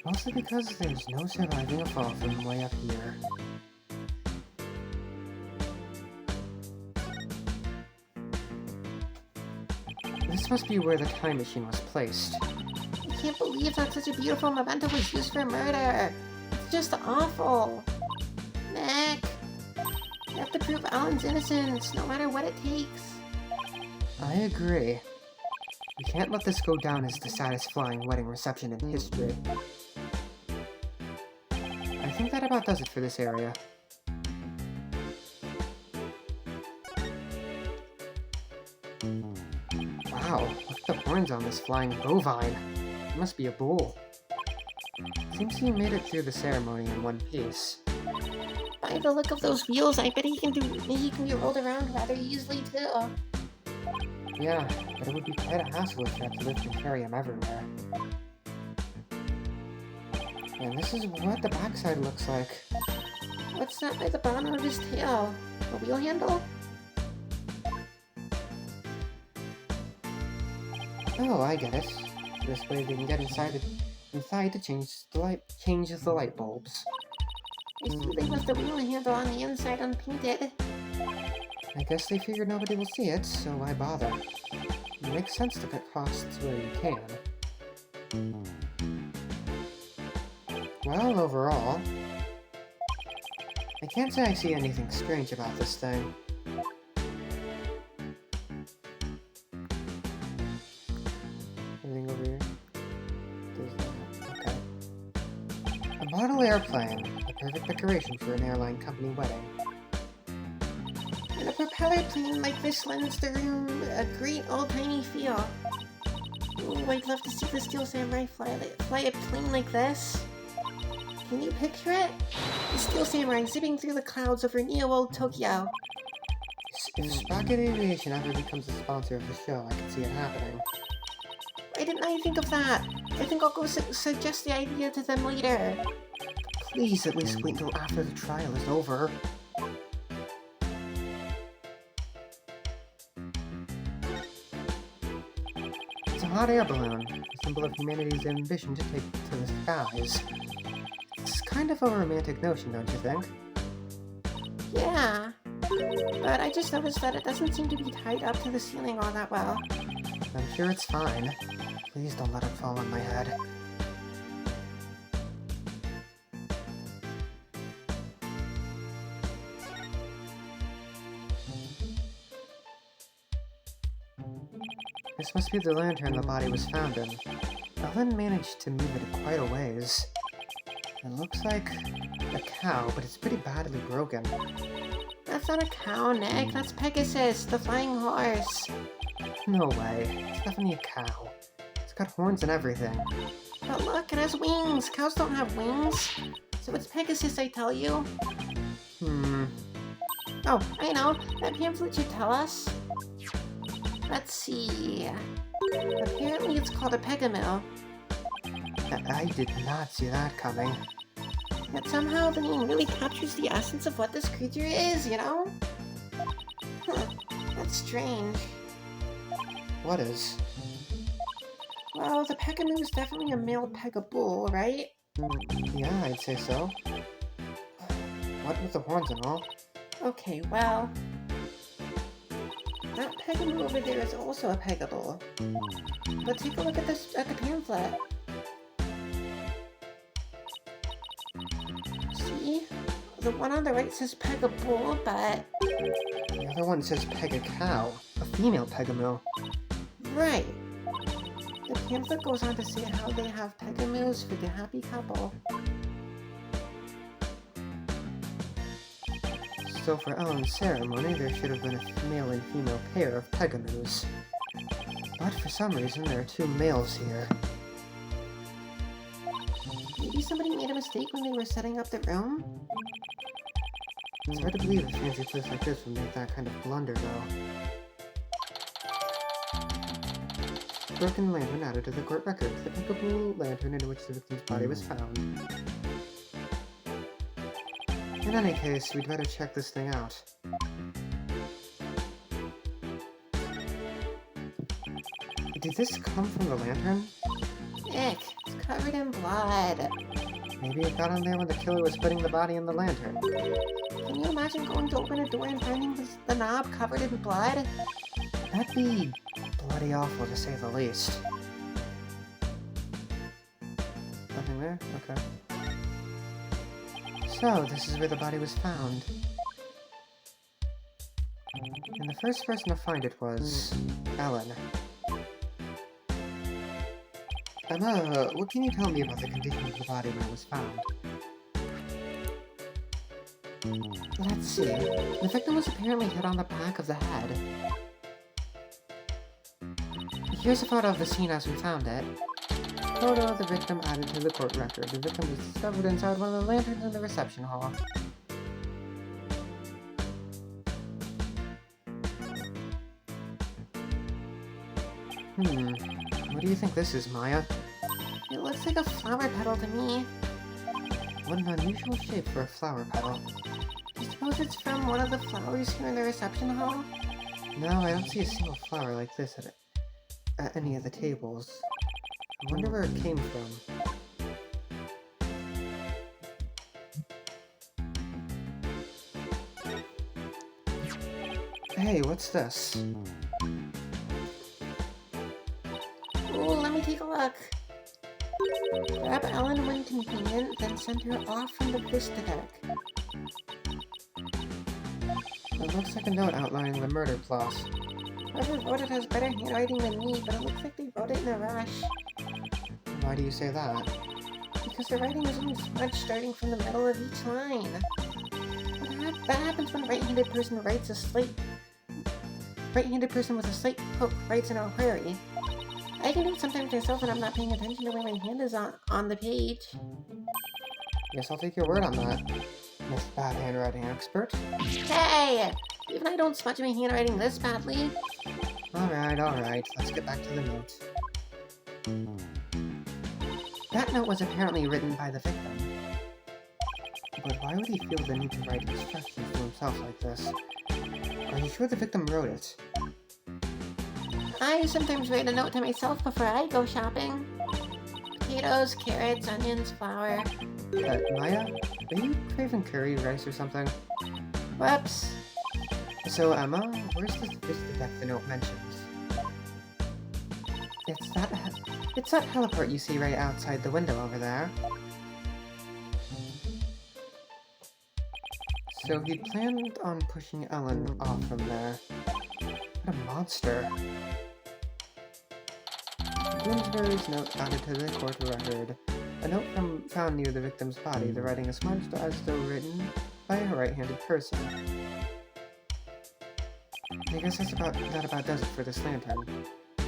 Mostly because there's no surviving a fall from way up here. This must be where the time machine was placed. I can't believe that such a beautiful memento was used for murder! It's just awful! Nick! You have to prove Alan's innocence, no matter what it takes. I agree. We can't let this go down as the saddest flying wedding reception in history. I think that about does it for this area. Wow, look at the horns on this flying bovine. It must be a bull. Seems he made it through the ceremony in one piece. By the look of those wheels, I bet he can be rolled around rather easily too. Yeah, but it would be quite a hassle if you had to lift and carry him everywhere. And this is what the backside looks like. What's that by the bottom of his tail? A wheel handle? Oh, I get it. This way they can get inside to change the light bulbs. I see they left the wheel handle on the inside unpainted. I guess they figured nobody will see it, so why bother? It makes sense to cut costs where you can. Well, overall, I can't say I see anything strange about this thing. Anything over here? There's that. Okay. A model airplane, the perfect decoration for an airline company wedding. And a propeller plane like this lends the room a great old-timey feel. Ooh, I'd love to see the Steel Samurai fly a plane like this. Can you picture it? The Steel Samurai zipping through the clouds over neo-old Tokyo. If Sprocket Aviation ever becomes a sponsor of the show, I can see it happening. Why didn't I think of that? I think I'll go suggest the idea to them later. Please at least wait until after the trial is over. It's a hot air balloon, a symbol of humanity's ambition to take to the skies. It's kind of a romantic notion, don't you think? Yeah. But I just noticed that it doesn't seem to be tied up to the ceiling all that well. I'm sure it's fine. Please don't let it fall on my head. This must be the lantern the body was found in. Ellen managed to move it quite a ways. It looks like a cow, but it's pretty badly broken. That's not a cow, Nick. That's Pegasus, the flying horse. No way. It's definitely a cow. It's got horns and everything. But look, it has wings. Cows don't have wings. So it's Pegasus, I tell you. Oh, I know. That pamphlet should tell us. Let's see. Apparently it's called a Pegamill. I did not see that coming. Yet somehow the name really captures the essence of what this creature is, you know? Huh. That's strange. What is? Well, the Pegamill is definitely a male Pegabull, right? Yeah, I'd say so. What with the horns and all? Okay, well... that Pegamill over there is also a Pegabull. But take a look at this at the pamphlet. See? The one on the right says Pegabull, but... The other one says Pega Cow, a female Pegamill. Right. The pamphlet goes on to say how they have pegamoos for the happy couple. So for Ellen's ceremony, there should have been a male and female pair of pegamoos. But for some reason, there are two males here. Maybe somebody made a mistake when they were setting up the room? It's hard to believe a fancy place like this would make that kind of blunder, though. Broken lantern added to the court record. The peekaboo lantern in which the victim's body was found. In any case, we'd better check this thing out. Did this come from the lantern? Ick, it's covered in blood. Maybe it got on there when the killer was putting the body in the lantern. Can you imagine going to open a door and finding the knob covered in blood? That'd be bloody awful, to say the least. Nothing there? Okay. So, this is where the body was found. And the first person to find it was Ellen. Emma, what can you tell me about the condition of the body when it was found? Let's see. The victim was apparently hit on the back of the head. Here's a photo of the scene as we found it. Photo of the victim added to the court record. The victim was discovered inside one of the lanterns in the reception hall. What do you think this is, Maya? It looks like a flower petal to me. What an unusual shape for a flower petal. I suppose it's from one of the flowers here in the reception hall? No, I don't see a single flower like this at any of the tables. I wonder where it came from. Hey, what's this? Ooh, let me take a look. Grab Ellen when convenient, then send her off from the Vista deck. It looks like a note outlining the murder plot. Whoever wrote it has better handwriting than me, but it looks like they wrote it in a rush. Why do you say that? Because the writing is in smudge starting from the middle of each line. That happens when a right-handed person writes a slate. Right-handed person with a slate hook writes in a hurry. I can do it sometimes myself when I'm not paying attention to where my hand is on the page. Guess I'll take your word on that, Miss Bad Handwriting Expert. Hey! Even I don't smudge my handwriting this badly. Alright, let's get back to the note. That note was apparently written by the victim. But why would he feel the need to write instructions to himself like this? Are you sure the victim wrote it? I sometimes write a note to myself before I go shopping. Potatoes, carrots, onions, flour. Maya? Are you craving curry rice or something? Whoops. So, Emma, where's this Vista deck the note mentions? It's that heliport you see right outside the window over there. So he'd planned on pushing Ellen off from there. What a monster. Bloomsbury's note added to the court record. A note found near the victim's body. The writing is smudged as though written by a right-handed person. I guess that about does it for this lantern. Can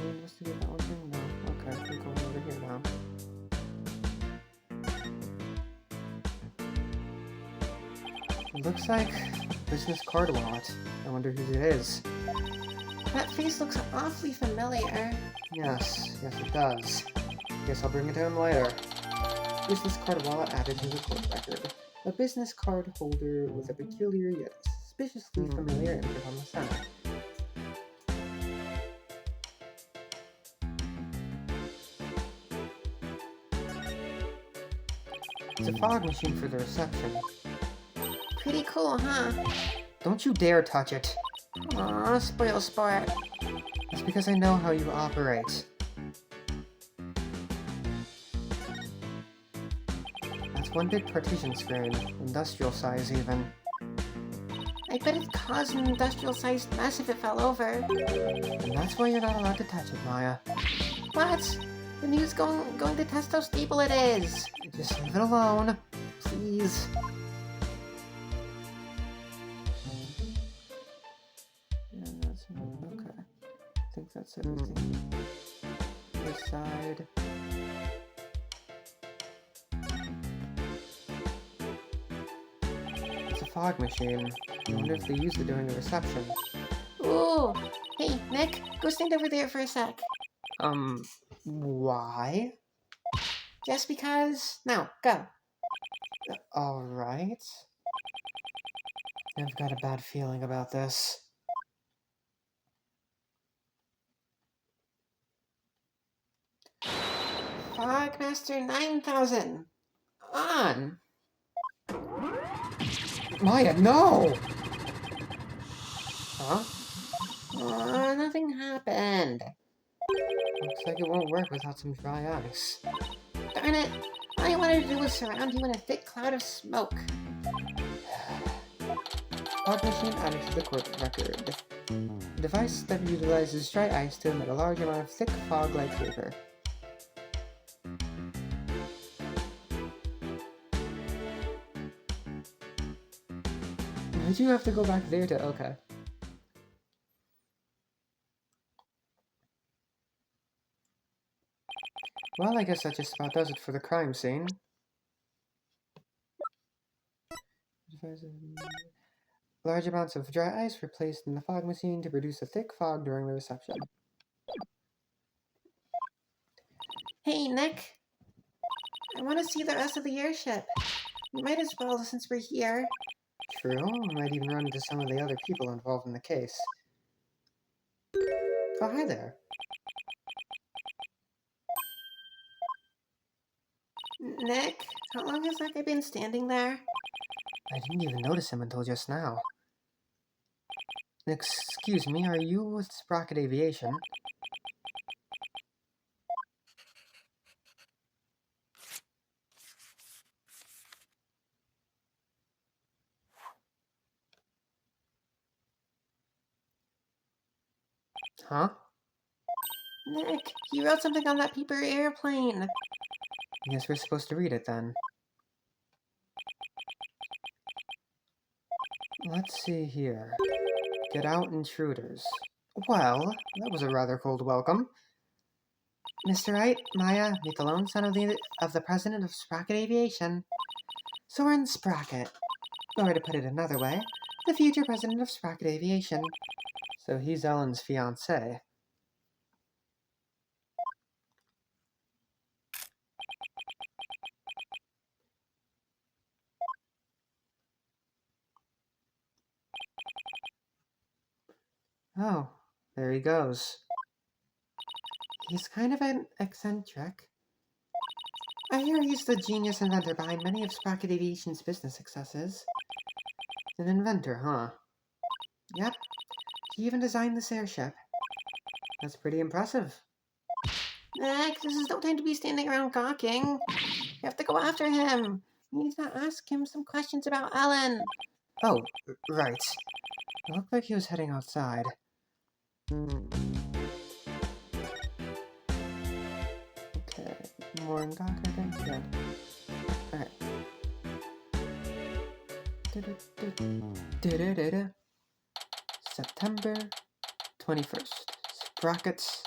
we investigate that one thing? No. Okay, I'm going over here now. It looks like a business card wallet. I wonder whose it is. That face looks awfully familiar. Yes, it does. Guess I'll bring it to him later. Business card wallet added to the court record. A business card holder with a peculiar yet suspiciously familiar imprint on the center. It's a fog machine for the reception. Pretty cool, huh? Don't you dare touch it! Aw, spoil sport. It's because I know how you operate. That's one big partition screen, industrial size even. I bet it caused an industrial-sized mess if it fell over. And that's why you're not allowed to touch it, Maya. What? Then who's going to test how stable it is? Just leave it alone, please. Yeah, that's okay. I think that's everything. This side. It's a fog machine. I wonder if they used it during the reception. Ooh! Hey, Nick, go stand over there for a sec. Why? Just because. Now, go. Alright. I've got a bad feeling about this. Fogmaster 9000! On! Maya, no! Huh? Oh, nothing happened. Looks like it won't work without some dry ice. Darn it! All I wanted to do was surround you in a thick cloud of smoke. Fog machine added to the court record. A device that utilizes dry ice to emit a large amount of thick fog-like vapor. Did you have to go back there to... Okay. Well, I guess that just about does it for the crime scene. Large amounts of dry ice were placed in the fog machine to produce a thick fog during the reception. Hey, Nick. I want to see the rest of the airship. We might as well since we're here. True, I might even run into some of the other people involved in the case. Oh, hi there. Nick, how long has that guy been standing there? I didn't even notice him until just now. Excuse me, are you with Sprocket Aviation? Huh? Nick, you wrote something on that paper airplane. I guess we're supposed to read it then. Let's see here. Get out, intruders. Well, that was a rather cold welcome. Mr. Wright, Maya, meet the lone son of the president of Sprocket Aviation. Soren Sprocket. Or to put it another way, the future president of Sprocket Aviation. So he's Ellen's fiancé. Oh, there he goes. He's kind of an eccentric. I hear he's the genius inventor behind many of Sprocket Aviation's business successes. An inventor, huh? Yep. He even designed this airship. That's pretty impressive. Nick, this is no time to be standing around gawking. You have to go after him. You need to ask him some questions about Ellen. Oh, right. It looked like he was heading outside. Okay, more in Gawk, I think? Yeah. Alright. September 21st. Sprockets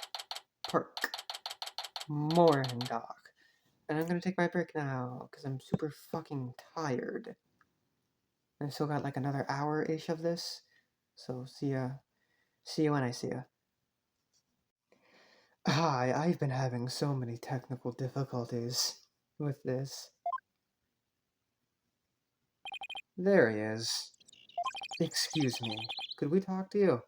Park. Mooring Dock. And I'm gonna take my break now, because I'm super fucking tired. I've still got like another hour-ish of this. So see ya when I see ya. Hi, I've been having so many technical difficulties with this. There he is. Excuse me, could we talk to you?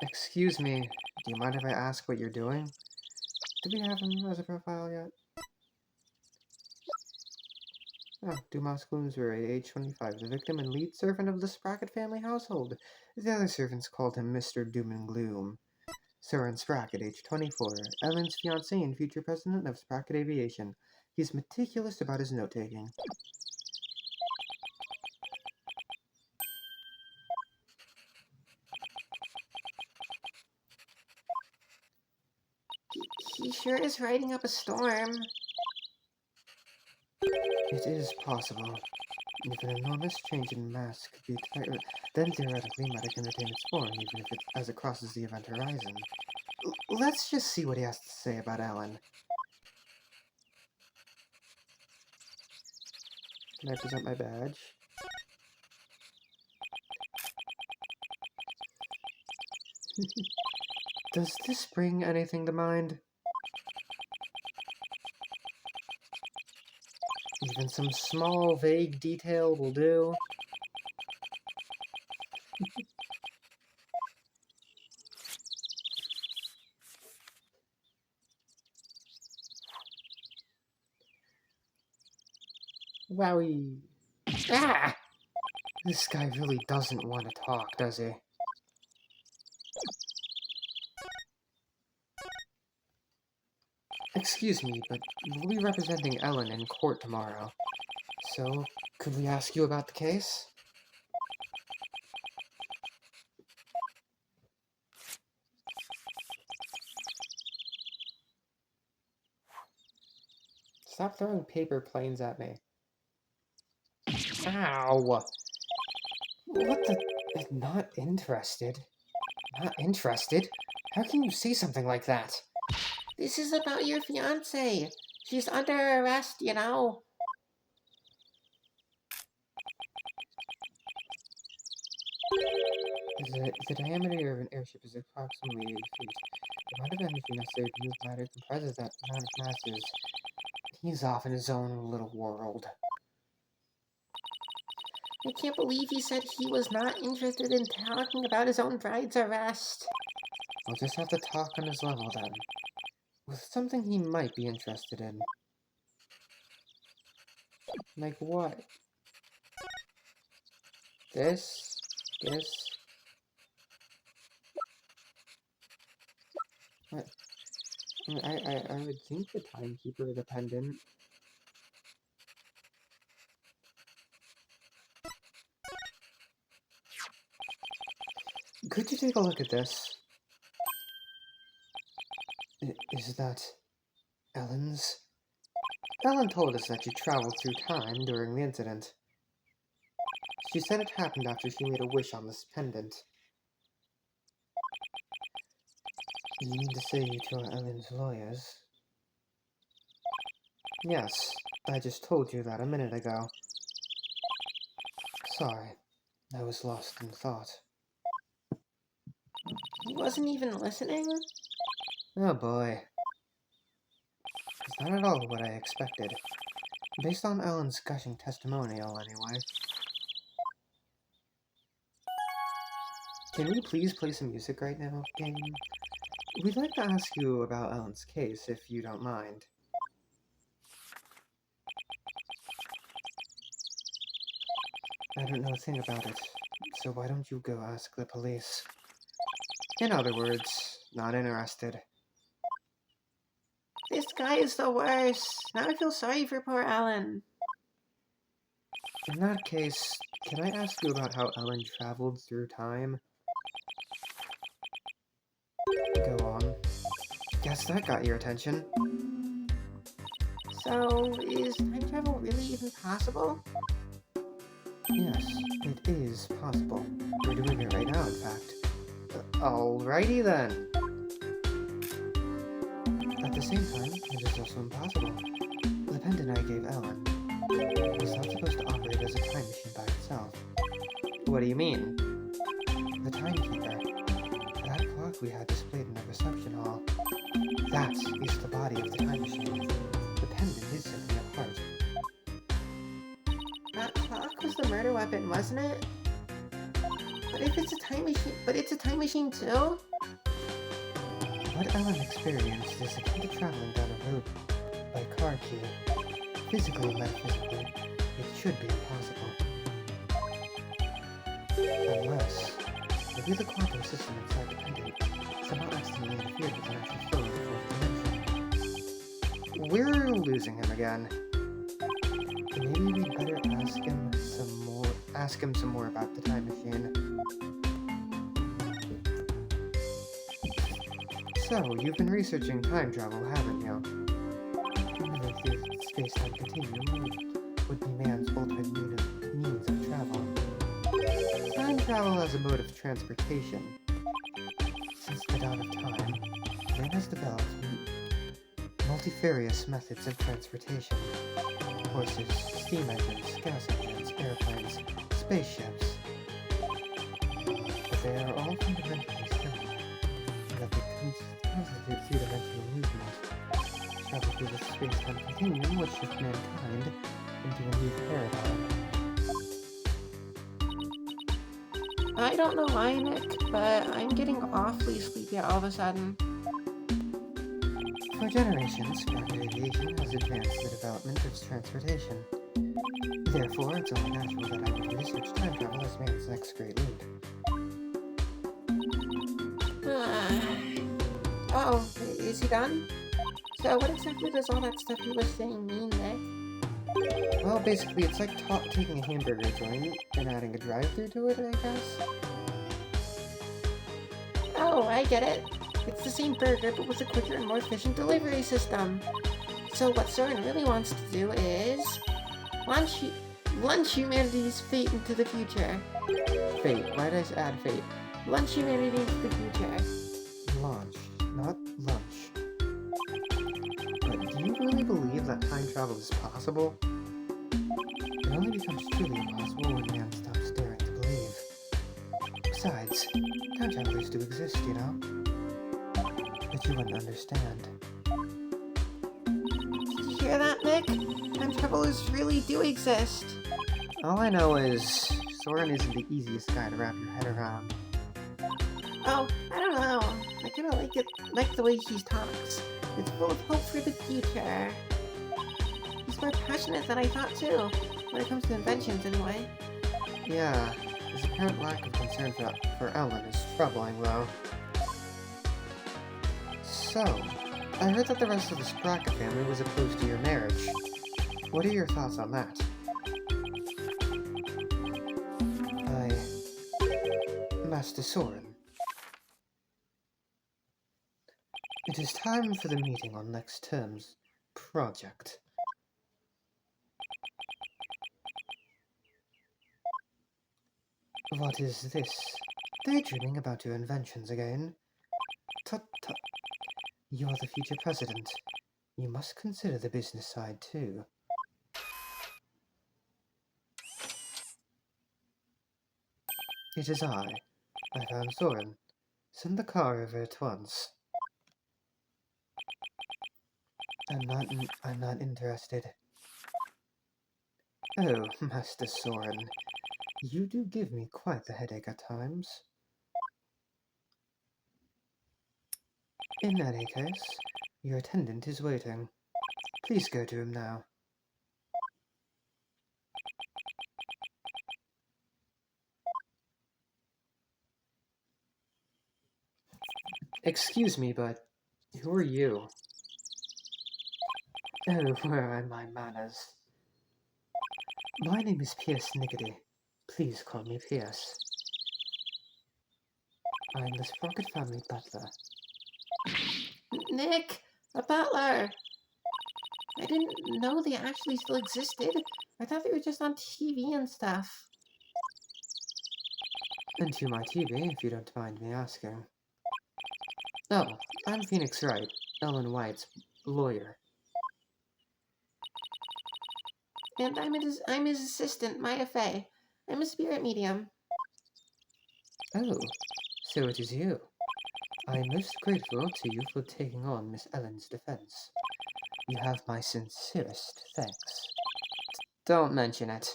Excuse me, do you mind if I ask what you're doing? Do we have him as a profile yet? Oh, Dumas Gloomsbury, age 25, the victim and lead servant of the Sprocket family household. The other servants called him Mr. Doom and Gloom. Soren Sprocket, age 24, Ellen's fiancé and future president of Sprocket Aviation. He's meticulous about his note-taking. sure is riding up a storm. It is possible. If an enormous change in mass could be then theoretically matter can retain its form, even if as it crosses the event horizon. Let's just see what he has to say about Ellen. Can I present my badge? Does this bring anything to mind? Even some small, vague detail will do. Wowie. Ah! This guy really doesn't want to talk, does he? Excuse me, but we'll be representing Ellen in court tomorrow. So, could we ask you about the case? Stop throwing paper planes at me. Ow! What the... Not interested? Not interested? How can you say something like that? This is about your fiancée. She's under arrest, you know. The diameter of an airship is approximately 8 feet. The amount of energy necessary to move matter comprises that amount of masses. He's off in his own little world. I can't believe he said he was not interested in talking about his own bride's arrest. I'll just have to talk on his level then. With something he might be interested in. Like what? This? What? I would think the timekeeper or the pendant. Could you take a look at this? Is that Ellen's? Ellen told us that she traveled through time during the incident. She said it happened after she made a wish on this pendant. You mean to say you told Ellen's lawyers? Yes, I just told you that a minute ago. Sorry, I was lost in thought. He wasn't even listening? Oh boy. It's not at all what I expected. Based on Ellen's gushing testimonial, anyway. Can we please play some music right now, game? We'd like to ask you about Ellen's case, if you don't mind. I don't know a thing about it, so why don't you go ask the police? In other words, not interested. This guy is the worst. Now I feel sorry for poor Ellen. In that case, can I ask you about how Ellen traveled through time? Go on. Guess that got your attention. So, is time travel really even possible? Yes, it is possible. We're doing it right now, in fact. Alrighty then. At the same time, it is also impossible. The pendant I gave Ellen was not supposed to operate as a time machine by itself. What do you mean? The timekeeper. That clock we had displayed in the reception hall. That is the body of the time machine. The pendant is simply a part. That clock was the murder weapon, wasn't it? But if it's a time machine, it's a time machine too? What Ellen experienced is akin to traveling down a road by car key. Physically and metaphysically, it should be impossible. Unless, maybe the quantum system inside the pendant somehow accidentally interfered with the natural flow of the fourth dimension. We're losing him again. Maybe we'd better ask him some more about the time machine. So, you've been researching time travel, haven't you? Moving through the space-time continuum would be man's ultimate means of travel. Time travel as a mode of transportation. Since the dawn of time, man has developed multifarious methods of transportation. Horses, steam engines, gas engines, airplanes, spaceships. But they are all fundamentally similar, in that they constitute three-dimensional movement. Travel through the space-time continuum would shift mankind into a new paradigm. I don't know why, Nick, but I'm getting awfully sleepy all of a sudden. For generations, rocket aviation has advanced the development of transportation. Therefore, it's only natural that I would research time travel as man's next great leap. Oh, is he done? So what exactly does all that stuff he was saying mean, Nick? Well, basically, it's like taking a hamburger joint and adding a drive-thru to it, I guess. Oh, I get it. It's the same burger, but with a quicker and more efficient delivery system. So what Soren really wants to do is launch humanity's fate into the future. Fate. Why did I add fate? Launch humanity into the future. Launch, not lunch. But do you really believe that time travel is possible? It only becomes truly impossible when man stops daring to believe. Besides, time travelers do exist, you know? But you wouldn't understand. Did you hear that, Nick? Time travelers really do exist. All I know is Soren isn't the easiest guy to wrap your head around. Oh, I don't know. I kind of like the way he talks. It's full of hope for the future. He's more passionate than I thought too, when it comes to inventions anyway. Yeah, his apparent lack of concern for Ellen is troubling, though. So, I heard that the rest of the Sprocket family was opposed to your marriage. What are your thoughts on that? Master Soren. It is time for the meeting on next term's project. What is this? Daydreaming about your inventions again? Tut tut. You are the future president. You must consider the business side too. It is I am Soren. Send the car over at once. I'm not interested. Oh, Master Soren. You do give me quite the headache at times. In any case, your attendant is waiting. Please go to him now. Excuse me, but who are you? Oh, where are my manners? My name is Pierce Niggity. Please call me Pierce. I'm the Sprocket family butler. Nick, a butler! I didn't know they actually still existed. I thought they were just on TV and stuff. And to my TV, if you don't mind me asking. Oh, I'm Phoenix Wright, Ellen White's lawyer. And I'm his assistant, Maya Fey. I'm a spirit medium. Oh, so it is you. I am most grateful to you for taking on Miss Ellen's defense. You have my sincerest thanks. Don't mention it.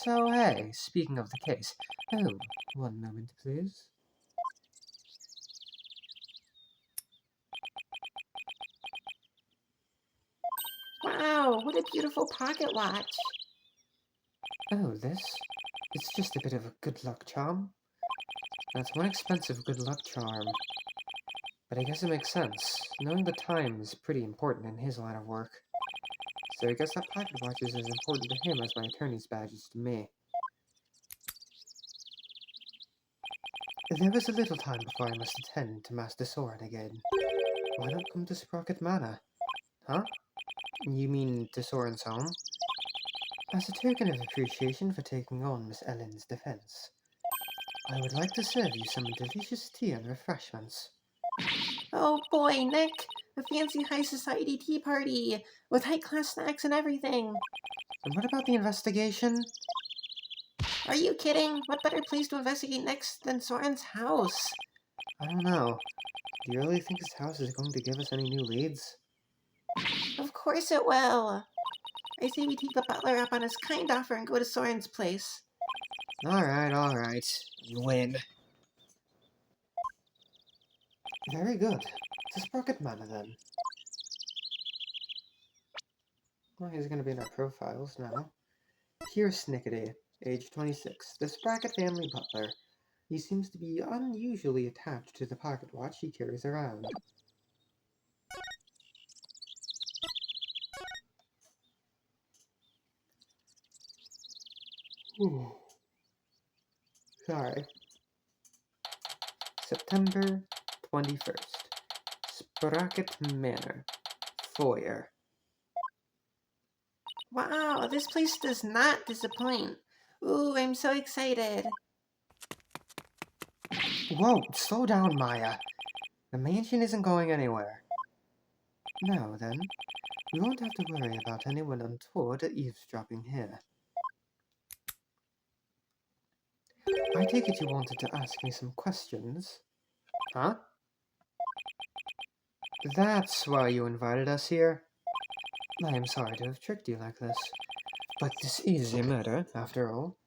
So, hey, speaking of the case. Oh, one moment, please. Wow, what a beautiful pocket watch. Oh, this? It's just a bit of a good luck charm. That's one expensive good luck charm. But I guess it makes sense. Knowing the time is pretty important in his line of work. So I guess that pocket watch is as important to him as my attorney's badge is to me. There is a little time before I must attend to Master Soren again. Why not come to Sprocket Manor? Huh? You mean to Soren's home? As a token of appreciation for taking on Miss Ellen's defense, I would like to serve you some delicious tea and refreshments. Oh boy, Nick! A fancy high society tea party! With high-class snacks and everything! And what about the investigation? Are you kidding? What better place to investigate next than Soren's house? I don't know. Do you really think his house is going to give us any new leads? Of course it will! I say we take the butler up on his kind offer and go to Soren's place. Alright. You win. Very good. To Sprocket Manor then. Well, he's gonna be in our profiles now. Here's Snickety, age 26, the Sprocket family butler. He seems to be unusually attached to the pocket watch he carries around. Ooh. Sorry. September 21st. Sprocket Manor. Foyer. Wow, this place does not disappoint. Ooh, I'm so excited. Whoa, slow down, Maya. The mansion isn't going anywhere. Now then, we won't have to worry about anyone untoward eavesdropping here. I take it you wanted to ask me some questions? Huh? That's why you invited us here? I am sorry to have tricked you like this, but this is a murder, after all.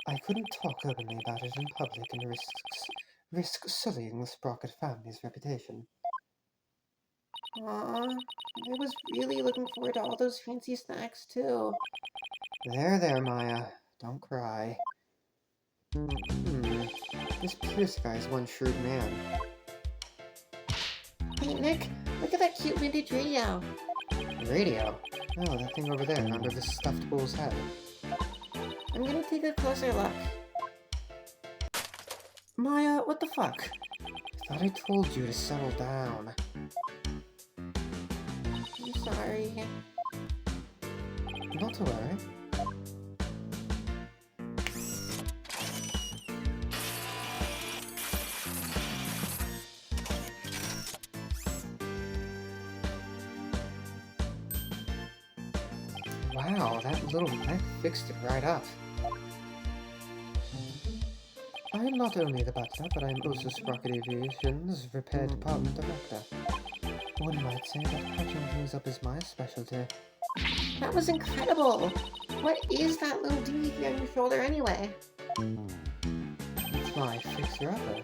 I couldn't talk openly about it in public and risk sullying the Sprocket family's reputation. Aw, I was really looking forward to all those fancy snacks too. There, Maya. Don't cry. This Pierce guy's one shrewd man. Hey Nick, look at that cute vintage radio. Radio? Oh, that thing over there, under this stuffed bull's head. I'm gonna take a closer look. Maya, what the fuck? I thought I told you to settle down. I'm sorry. Not to worry. Wow, that little mech fixed it right up. I am not only the butler, but I am also Sprocket Aviation's repair department director. One might say that patching things up is my specialty. That was incredible! What is that little doohickey on your shoulder anyway? It's my fixer-upper.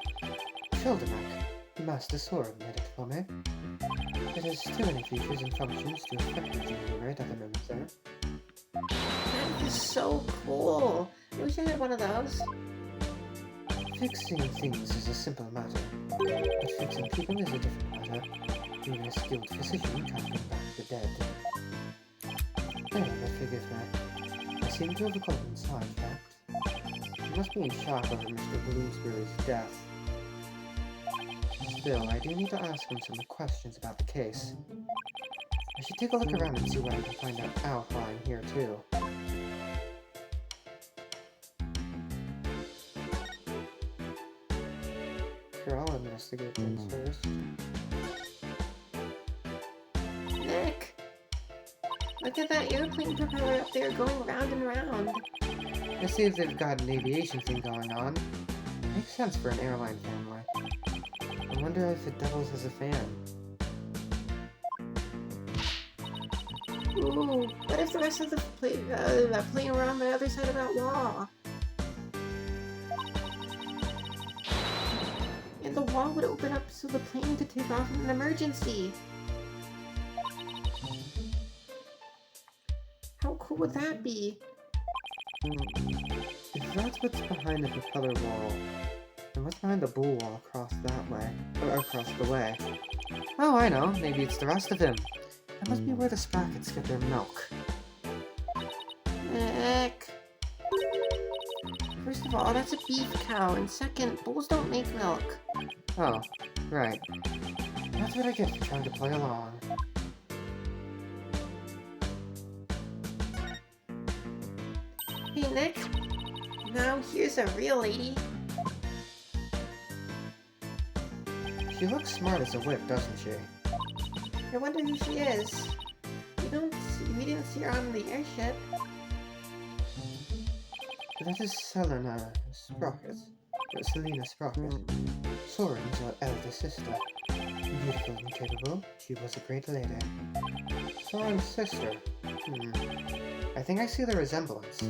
Shoulder mech. Master Soren made it for me. It has too many features and functions to effectively enumerate at the moment there. That is so cool! I wish I had one of those. Fixing things is a simple matter, but fixing people is a different matter. Even a skilled physician can't bring back the dead. But forgive me. I seem to have gotten sidetracked. You must be in shock over Mr. Bloomsbury's death. Still, I do need to ask him some questions about the case. I should take a look around and see what I can find out while I'm here too. Sure, I'll investigate things first. Nick! Look at that airplane propeller up there going round and round. I see if they've got an aviation thing going on. Makes sense for an airline family. I wonder if it doubles as a fan. Ooh, what if the rest of the plane were on the other side of that wall? And the wall would open up so the plane could take off in an emergency. How cool would that be? If that's what's behind the propeller wall, then what's behind the bull wall across that way? Or across the way? Oh, I know. Maybe it's the rest of him. That must be where the Sprockets get their milk. Nick. First of all, that's a beef cow, and second, bulls don't make milk. Oh, right. That's what I get for trying to play along. Hey, Nick. Now here's a real lady. She looks smart as a whip, doesn't she? I wonder who she is. We didn't see her on the airship. That is Selena Sprocket. Selena Sprocket. Soren's eldest sister. Beautiful and capable, she was a great lady. Soren's sister. I think I see the resemblance.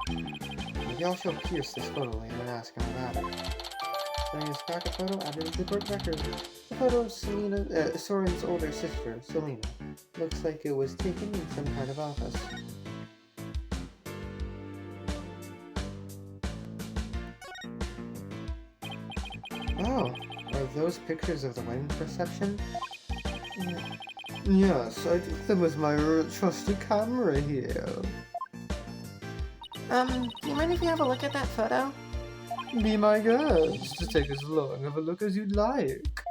Maybe I'll show Pierce this photo later and ask him about it. Selena Sprocket photo added to the court record. The photo of Soren's older sister, Selena. Looks like it was taken in some kind of office. Oh, are those pictures of the wedding reception? Yeah. Yes, I took them with my trusty camera here. Do you mind if we have a look at that photo? Be my guest, to take as long of a look as you'd like.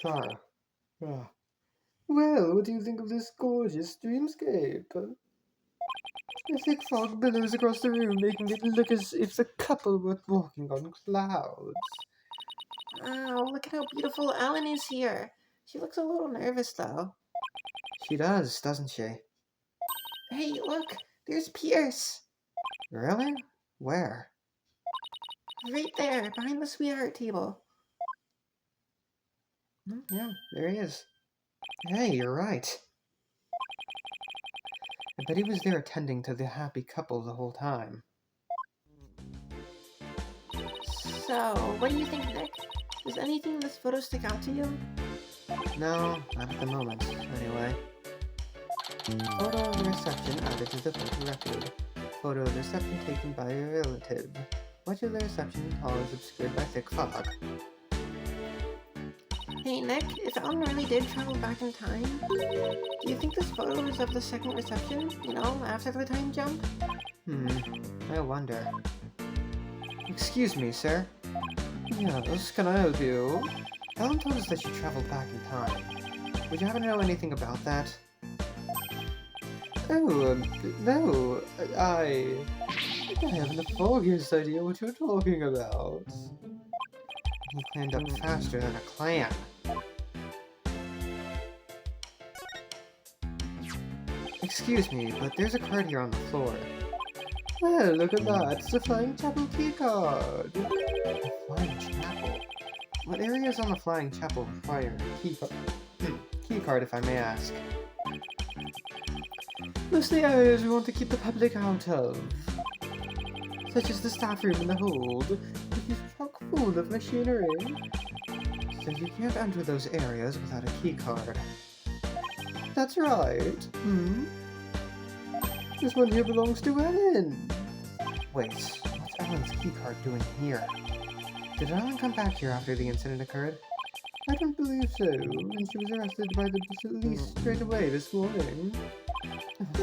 Sorry. Well, what do you think of this gorgeous dreamscape? A thick fog billows across the room, making it look as if the couple were walking on clouds. Wow, look at how beautiful Ellen is here. She looks a little nervous, though. She does, doesn't she? Hey, look! There's Pierce! Really? Where? Right there, behind the sweetheart table. Yeah, there he is. Hey, you're right. I bet he was there attending to the happy couple the whole time. So, what do you think, Nick? Does anything in this photo stick out to you? No, not at the moment, anyway. Photo of the reception added to the photo record. Photo of the reception taken by a relative. Much of the reception hall is obscured by thick fog. Hey, Nick, if Ellen really did travel back in time, do you think this photo is of the second reception? You know, after the time jump? I wonder. Excuse me, sir. Yes, can I help you? Ellen told us that she traveled back in time. Would you happen to know anything about that? Oh, no, I haven't the foggiest idea what you're talking about. He planned up faster than a clam. Excuse me, but there's a card here on the floor. Well, look at that. It's the Flying Chapel key card. The Flying Chapel? What areas on the Flying Chapel require a key card, if I may ask? Mostly areas we want to keep the public out of, such as the staff room and the hold, which is chock full of machinery. So you can't enter those areas without a key card. That's right. This one here belongs to Ellen. Wait, what's Ellen's key card doing here? Did Ellen come back here after the incident occurred? I don't believe so, and she was arrested by the police straight away this morning. Oh,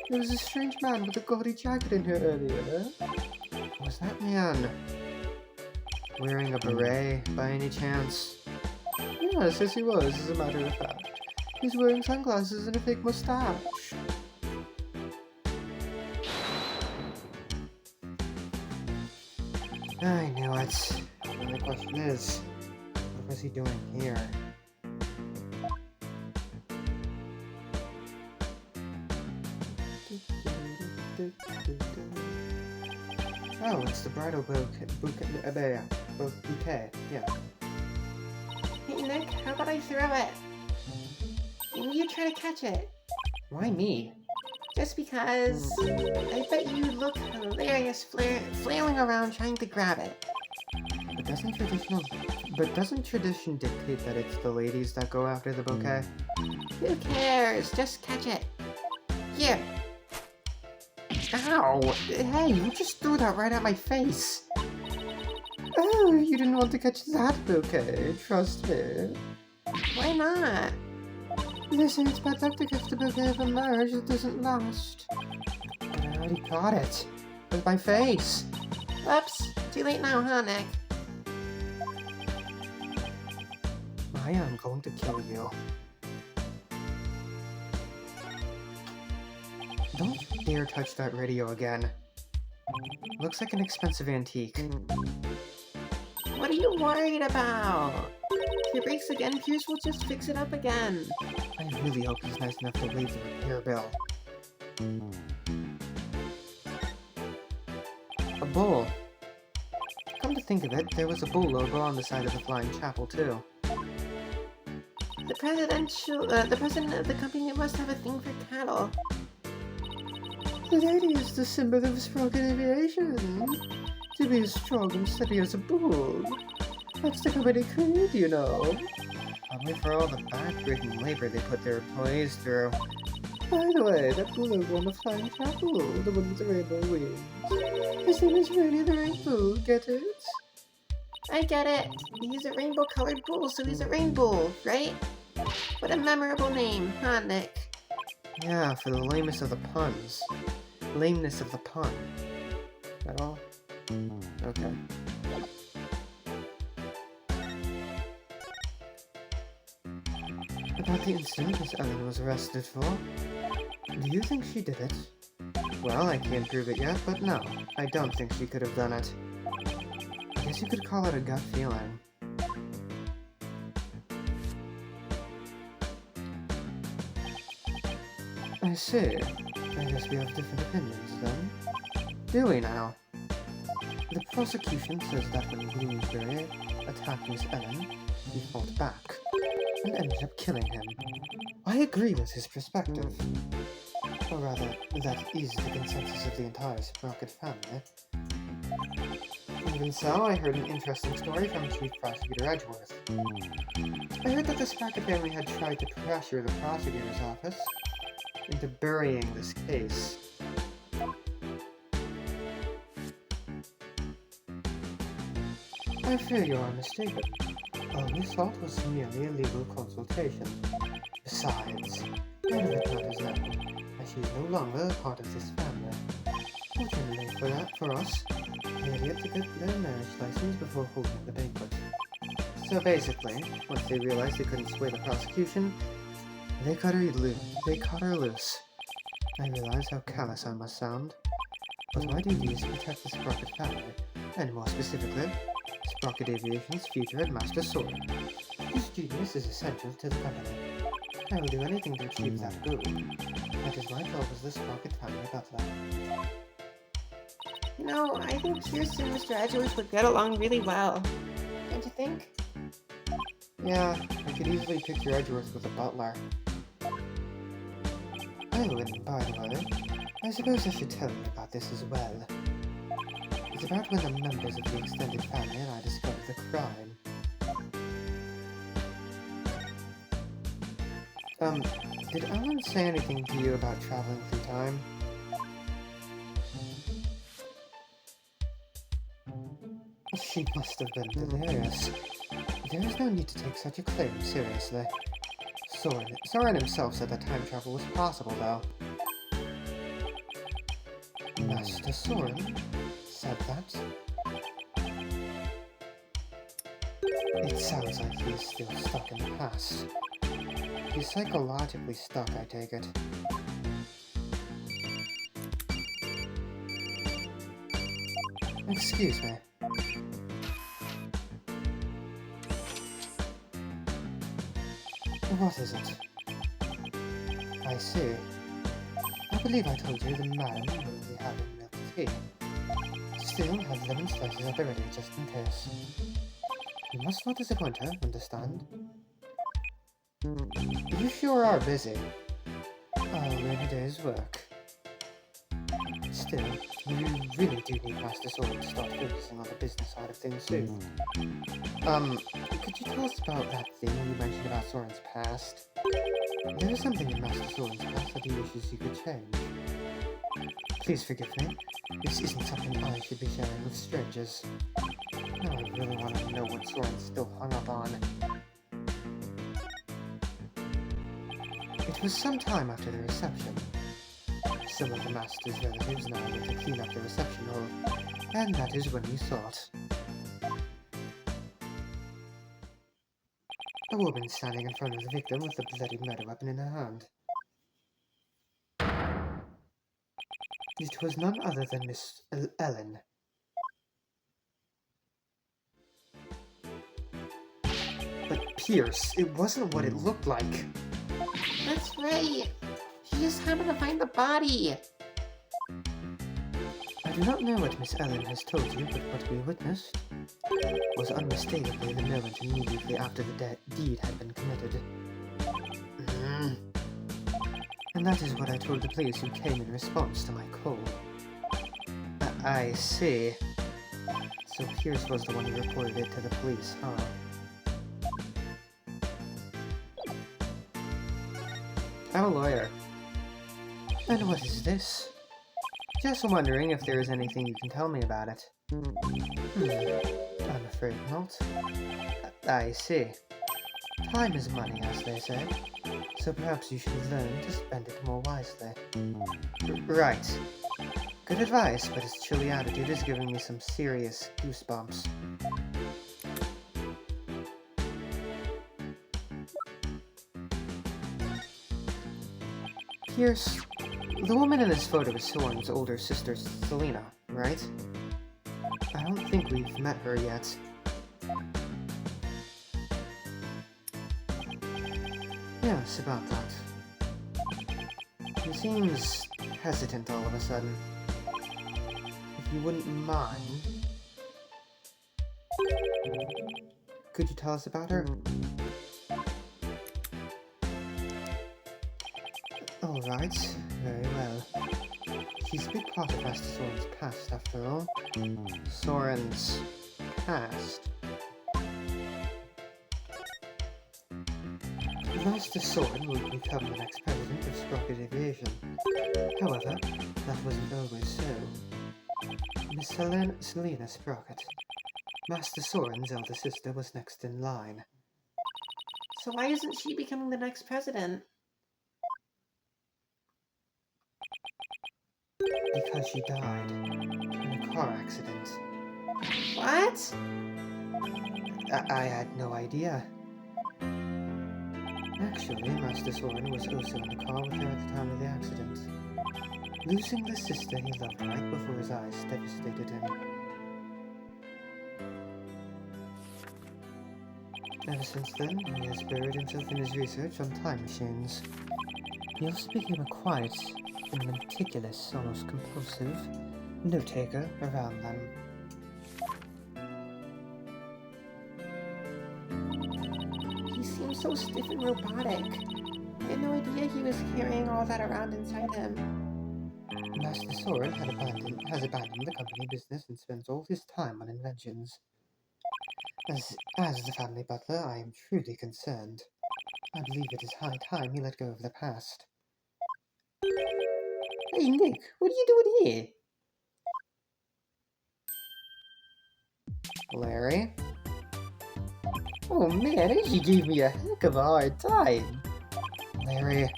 there was a strange man with a gaudy jacket in here earlier. Was that man wearing a beret by any chance? Yes, he was, as a matter of fact. He's wearing sunglasses and a fake mustache. I knew it. And the question is, what was he doing here? Oh, it's the bridal bouquet, yeah. Hey, Nick, how about I throw it? And you try to catch it. Why me? Just because I bet you look hilarious flailing around trying to grab it. But doesn't tradition dictate that it's the ladies that go after the bouquet? Who cares? Just catch it. Here. Ow! Hey, you just threw that right at my face. Oh, you didn't want to catch that bouquet, trust me. Why not? They say it's bad luck to gift a bouquet of a marriage that doesn't last. I already got it. With my face. Oops, too late now, huh, Nick? Maya, I'm going to kill you. Don't you dare touch that radio again. Looks like an expensive antique. What are you worried about? If it breaks again, Pierce will just fix it up again. I really hope he's nice enough to waive the repair bill. A bull. Come to think of it, there was a bull logo on the side of the Flying Chapel, too. The president of the company must have a thing for cattle. The lady is the symbol of Sprocket Aviation. To be as strong and steady as a bull. That's the company creed, you know. Probably for all the back-breaking labor they put their employees through. By the way, that bull logo on the Flying Chapel, the one with the rainbow wings. His name is Radiant the Rainbow, get it? I get it. He's a rainbow-colored bull, so he's a rainbow, right? What a memorable name, huh, Nick? Yeah, for the lameness of the puns. Lameness of the pun. That all? Okay. About the incident Miss Ellen was arrested for. Do you think she did it? Well, I can't prove it yet, but no, I don't think she could have done it. I guess you could call it a gut feeling. I see. I guess we have different opinions then. Do we now? The prosecution says that when Bloomsbury attacked Miss Ellen, he fought back and ended up killing him. I agree with his perspective. Or rather, that is the consensus of the entire Sprocket family. Even so, I heard an interesting story from Chief Prosecutor Edgeworth. I heard that the Sprocket family had tried to pressure the prosecutor's office into burying this case. I fear you are mistaken. All we sought was merely a legal consultation. Besides, none of it matters now, as she is no longer a part of this family. Fortunately for us, they had yet to get their marriage license before holding the banquet. So basically, once they realized they couldn't sway the prosecution, they cut her loose. I realize how callous I must sound, but my duty is to protect the Sprocket family, and more specifically, Sprocket Aviation's future headmaster Sword. This genius is essential to the company. I will do anything to achieve that goal. That is my job as the Sprocket family butler. You know, I think Pierce and Mr. Edgeworth would get along really well. Don't you think? Yeah, I could easily picture Edgeworth with a butler. Oh, and by the way, I suppose I should tell you about this as well. It's about when the members of the extended family and I discovered the crime. Did Ellen say anything to you about traveling through time? She must have been delirious. There is no need to take such a claim seriously. Soren himself said that time travel was possible, though. Master Soren said that? It sounds like he is still stuck in the past. He's psychologically stuck, I take it. Excuse me. What is it? I see. I believe I told you the madam will be having milk tea. Still, have lemon slices at the ready just in case. You must not disappoint her, understand? You sure are busy. Oh, every day's work. Still, you really do need Master Sword to start focusing on the business side of things soon. Could you tell us about that thing you mentioned about Soren's past? There is something in Master Soren's past that he wishes he could change. Please forgive me. This isn't something I should be sharing with strangers. Now I really want to know what Soren's still hung up on. It was some time after the reception. Some of the master's relatives now went to clean up the reception hall, and that is when we saw it. A woman standing in front of the victim with a bloody murder weapon in her hand. It was none other than Miss Ellen. But Pierce, it wasn't what it looked like. That's right. She just happened to find the body. I do not know what Miss Ellen has told you, but what we witnessed was unmistakably the moment immediately after the deed had been committed. And that is what I told the police who came in response to my call. I see. So Pierce was the one who reported it to the police, huh? I'm a lawyer. And what is this? Just wondering if there is anything you can tell me about it. I'm afraid not. I see. Time is money, as they say. So perhaps you should learn to spend it more wisely. Right. Good advice, but his chilly attitude is giving me some serious goosebumps. Pierce, the woman in this photo is Soren's older sister, Selena, right? I don't think we've met her yet. Yes, about that. He seems hesitant all of a sudden. If you wouldn't mind, could you tell us about her? Alright, very well. She's a big part of Master Soren's past, after all. Soren's past? Master Soren will become the next president of Sprocket Aviation. However, that wasn't always so. Miss Selena Sprocket, Master Soren's elder sister, was next in line. So why isn't she becoming the next president? Because she died in a car accident. What? I had no idea. Actually, Master Soren was also in the car with her at the time of the accident. Losing the sister he loved right before his eyes devastated him. Ever since then, he has buried himself in his research on time machines. He also became a quiet and meticulous, almost compulsive, note-taker around them. He seems so stiff and robotic. I had no idea he was carrying all that around inside him. Master Soren has abandoned the company business and spends all his time on inventions. As the family butler, I am truly concerned. I believe it is high time he let go of the past. Hey Nick, what are you doing here? Larry? Oh man, she gave me a heck of a hard time. Larry,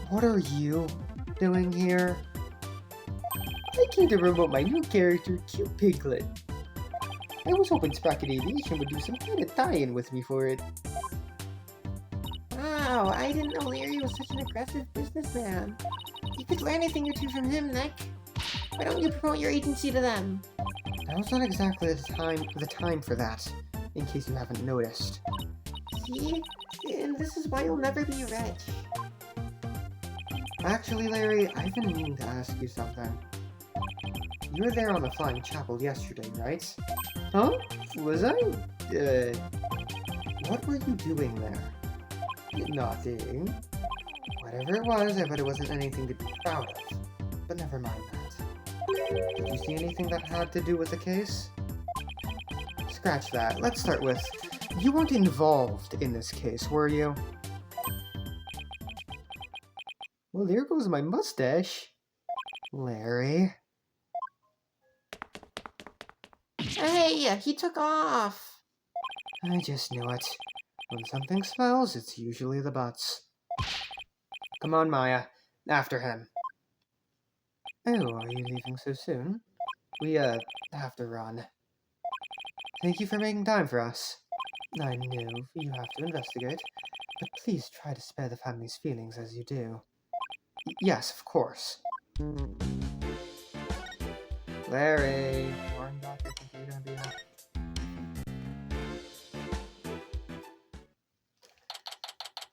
what are you doing here? I came to promote my new character, Cute Piglet. I was hoping Sprocket Aviation would do some kind of tie-in with me for it. Wow, I didn't know Larry was such an aggressive businessman. You could learn a thing or two from him, Nick. Why don't you promote your agency to them? Now was not exactly the time for that, in case you haven't noticed. See? And this is why you'll never be rich. Actually, Larry, I've been meaning to ask you something. You were there on the Flying Chapel yesterday, right? Huh? Was I? What were you doing there? Nothing. Whatever it was, I bet it wasn't anything to be proud of. But never mind that. Did you see anything that had to do with the case? Scratch that. Let's start with, you weren't involved in this case, were you? Well, there goes my mustache. Larry. Hey, he took off. I just knew it. When something smells, it's usually the butts. Come on, Maya. After him. Oh, are you leaving so soon? We, have to run. Thank you for making time for us. I know you have to investigate, but please try to spare the family's feelings as you do. Yes, of course. Larry! Warren Doctor, think you're gonna be up.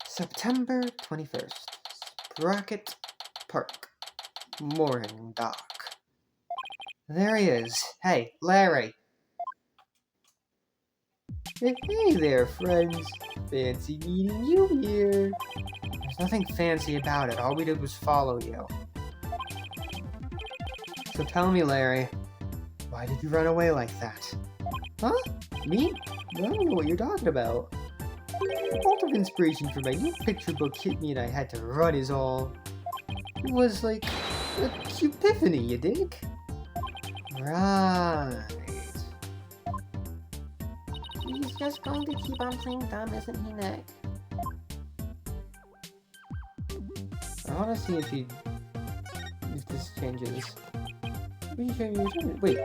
September 21st. Sprocket Park. Morning Dock. There he is. Hey, Larry! Hey there, friends. Fancy meeting you here. There's nothing fancy about it. All we did was follow you. So tell me, Larry, why did you run away like that? Huh? Me? I don't know what you're talking about. The bolt of inspiration for my new picture book hit me and I had to run is all. It was like a epiphany, you dig? Right. He's just going to keep on playing dumb, isn't he, Nick? I want to see if this changes. Wait.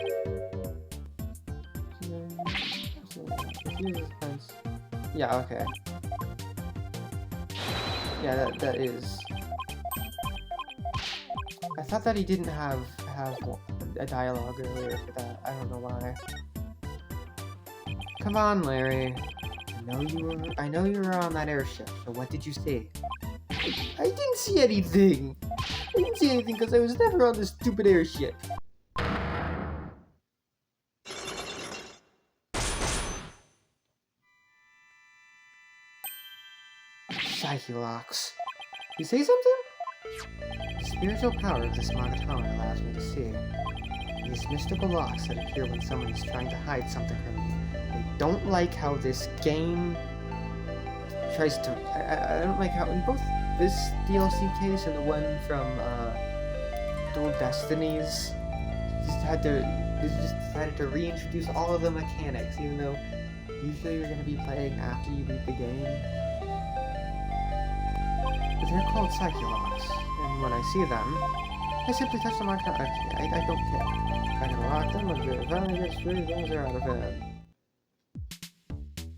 Yeah, okay. Yeah, that is. I thought that he didn't have a dialogue earlier for that. I don't know why. Come on, Larry. I know you were on that airship. So what did you see? I didn't see anything. I didn't see anything because I was never on this stupid airship. Psyche locks. You say something? The spiritual power of this Magatama allows me to see. These mystical locks that appear when someone is trying to hide something from me. I don't like how this game tries to... I don't like how in both this DLC case and the one from Dual Destinies they just decided to reintroduce all of the mechanics, even though usually you're going to be playing after you beat the game. But they're called Psyche locks, and when I see them, I simply touch them on I don't care. I can lock them until the finally gets free, things are out of hand.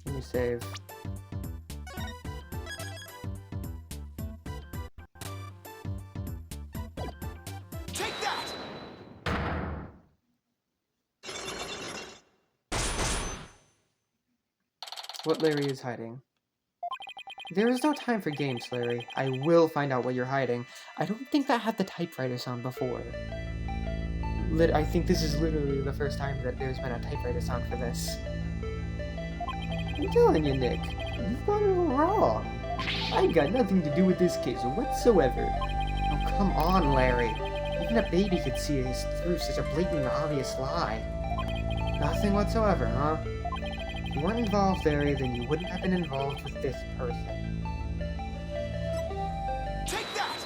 Let me save. Take that! What Larry is hiding. There is no time for games, Larry. I will find out what you're hiding. I don't think that had the typewriter sound before. I think this is literally the first time that there's been a typewriter sound for this. I'm telling you, Nick, you've got it all wrong. I've got nothing to do with this case whatsoever. Oh, come on, Larry. Even a baby could see through such a blatant, obvious lie. Nothing whatsoever, huh? If you weren't involved, Larry, then you wouldn't have been involved with this person. Take that!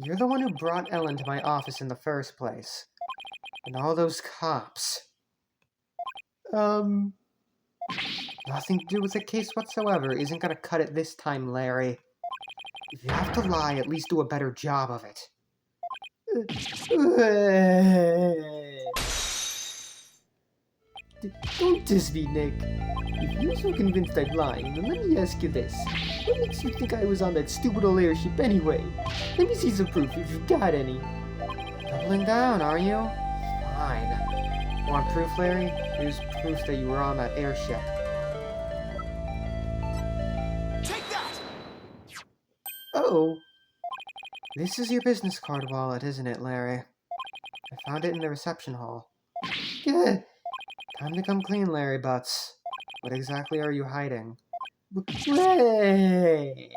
You're the one who brought Ellen to my office in the first place. And all those cops. Nothing to do with the case whatsoever isn't gonna cut it this time, Larry. If you have to lie, at least do a better job of it. Don't diss me, Nick. If you're so convinced I'm lying, then let me ask you this. What makes you think I was on that stupid old airship anyway? Let me see some proof if you've got any. Doubling down, are you? Fine. Want proof, Larry? Here's proof that you were on that airship. Take that! Oh. This is your business card wallet, isn't it, Larry? I found it in the reception hall. Yeah. Time to come clean, Larry Butts. What exactly are you hiding? Hey!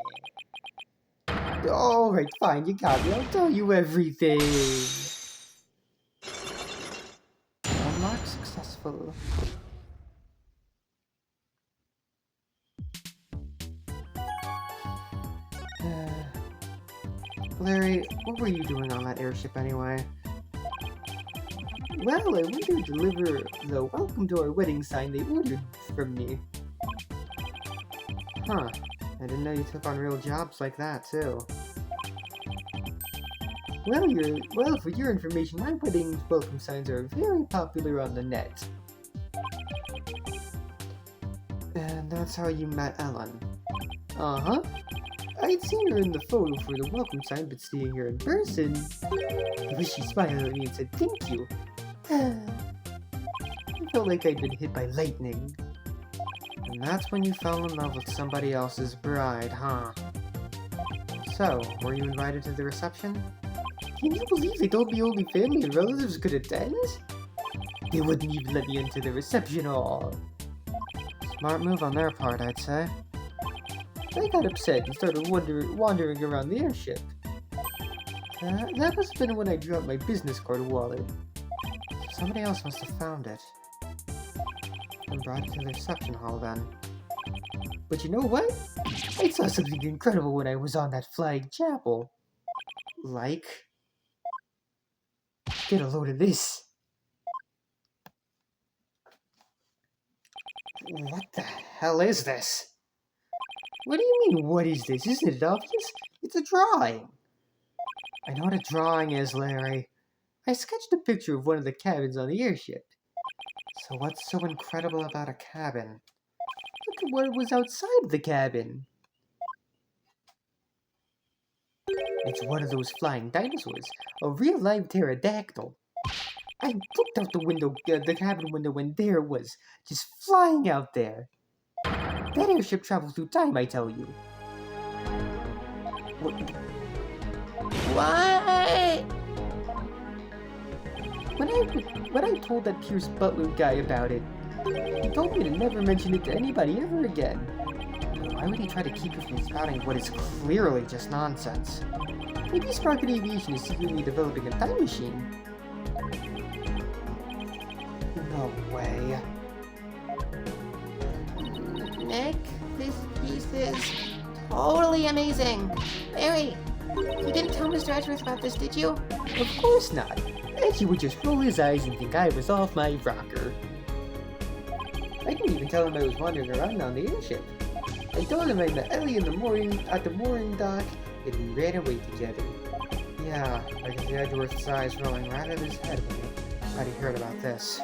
Alright, fine, you got me. I'll tell you everything. Unlock successful. Larry, what were you doing on that airship anyway? Well, I went to deliver the welcome to our wedding sign they ordered from me. Huh. I didn't know you took on real jobs like that, too. Well, for your information, my wedding welcome signs are very popular on the net. And that's how you met Ellen. Uh-huh. I'd seen her in the photo for the welcome sign, but seeing her in person, I wish she smiled at me and said thank you. I felt like I'd been hit by lightning. And that's when you fell in love with somebody else's bride, huh? So, were you invited to the reception? Can you believe they told me only family and relatives could attend? They wouldn't even let me into the reception hall. Smart move on their part, I'd say. I got upset and started wandering around the airship. That must have been when I dropped my business card wallet. Somebody else must have found it. And brought it to the reception hall then. But you know what? I saw something incredible when I was on that flying chapel. Like? Get a load of this. What the hell is this? What do you mean, what is this? Isn't it obvious? It's a drawing. I know what a drawing is, Larry. I sketched a picture of one of the cabins on the airship. So what's so incredible about a cabin? Look at what was outside the cabin. It's one of those flying dinosaurs, a real live pterodactyl. I looked out the window, the cabin window, and there it was, just flying out there. That airship travels through time, I tell you. What? When I told that Pierce Butler guy about it, he told me to never mention it to anybody ever again. Why would he try to keep you from spouting what is clearly just nonsense? Maybe Sprocket Aviation is secretly developing a time machine. No way. Nick, this piece is totally amazing. Larry, you didn't tell Mr. Edgeworth about this, did you? Of course not. Reggie would just roll his eyes and think I was off my rocker. I didn't even tell him I was wandering around on the airship. I told him I met Ellie in the morning at the mooring dock, and we ran away together. Yeah, I can see Edgeworth's eyes rolling right out of his head when he heard about this.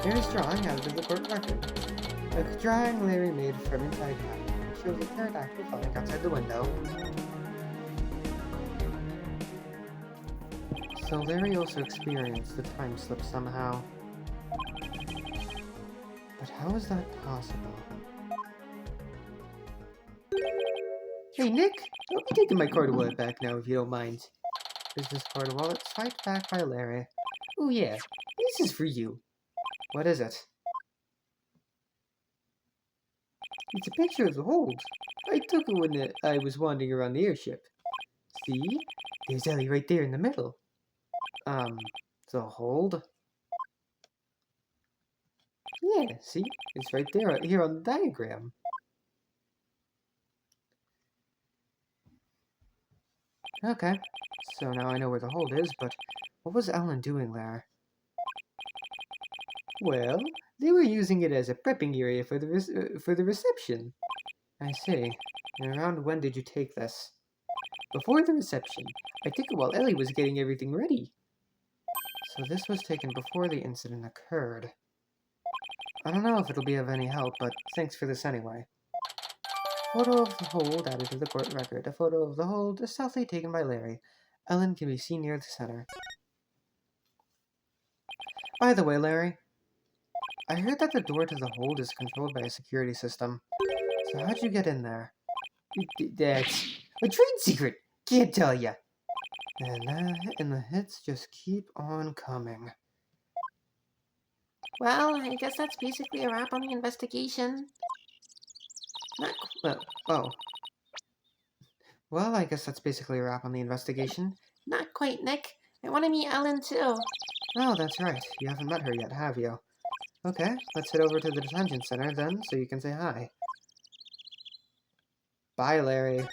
Here's a drawing out of the court record. A drawing Larry made from inside cabin shows a pterodactyl flying outside the window. So Larry also experienced the time slip somehow. But how is that possible? Hey Nick, I'll be taking my card wallet back now if you don't mind. Business card wallet swiped back by Larry. Oh yeah, this is for you. What is it? It's a picture of the hold. I took it when I was wandering around the airship. See? There's Ellie right there in the middle. The hold? Yeah, see? It's right there, here on the diagram. Okay, so now I know where the hold is, but what was Ellen doing there? Well, they were using it as a prepping area for the reception. I see. And around when did you take this? Before the reception. I took it while Ellie was getting everything ready. So this was taken before the incident occurred. I don't know if it'll be of any help, but thanks for this anyway. Photo of the hold added to the court record. A photo of the hold is stealthily taken by Larry. Ellen can be seen near the center. By the way, Larry, I heard that the door to the hold is controlled by a security system. So how'd you get in there? That's a trade secret! Can't tell ya! And the hits just keep on coming. Well, I guess that's basically a wrap on the investigation. Well, I guess that's basically a wrap on the investigation. Not quite, Nick. I want to meet Ellen, too. Oh, that's right. You haven't met her yet, have you? Okay, let's head over to the detention center then, so you can say hi. Bye, Larry.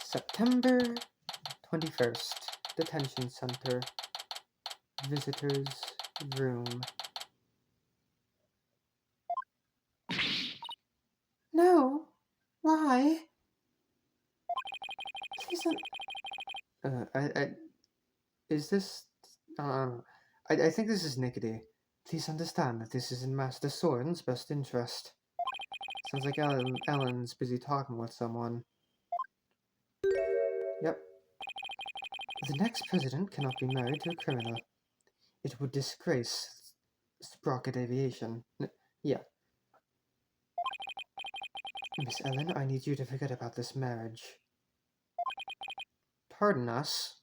September 21st, Detention Center. Visitor's room. No. Why? Please don't... Is this... I think this is Nickety. Please understand that this is in Master Soren's best interest. Sounds like Ellen's busy talking with someone. Yep. The next president cannot be married to a criminal. It would disgrace Sprocket Aviation. Yeah. Miss Ellen, I need you to forget about this marriage. Pardon us.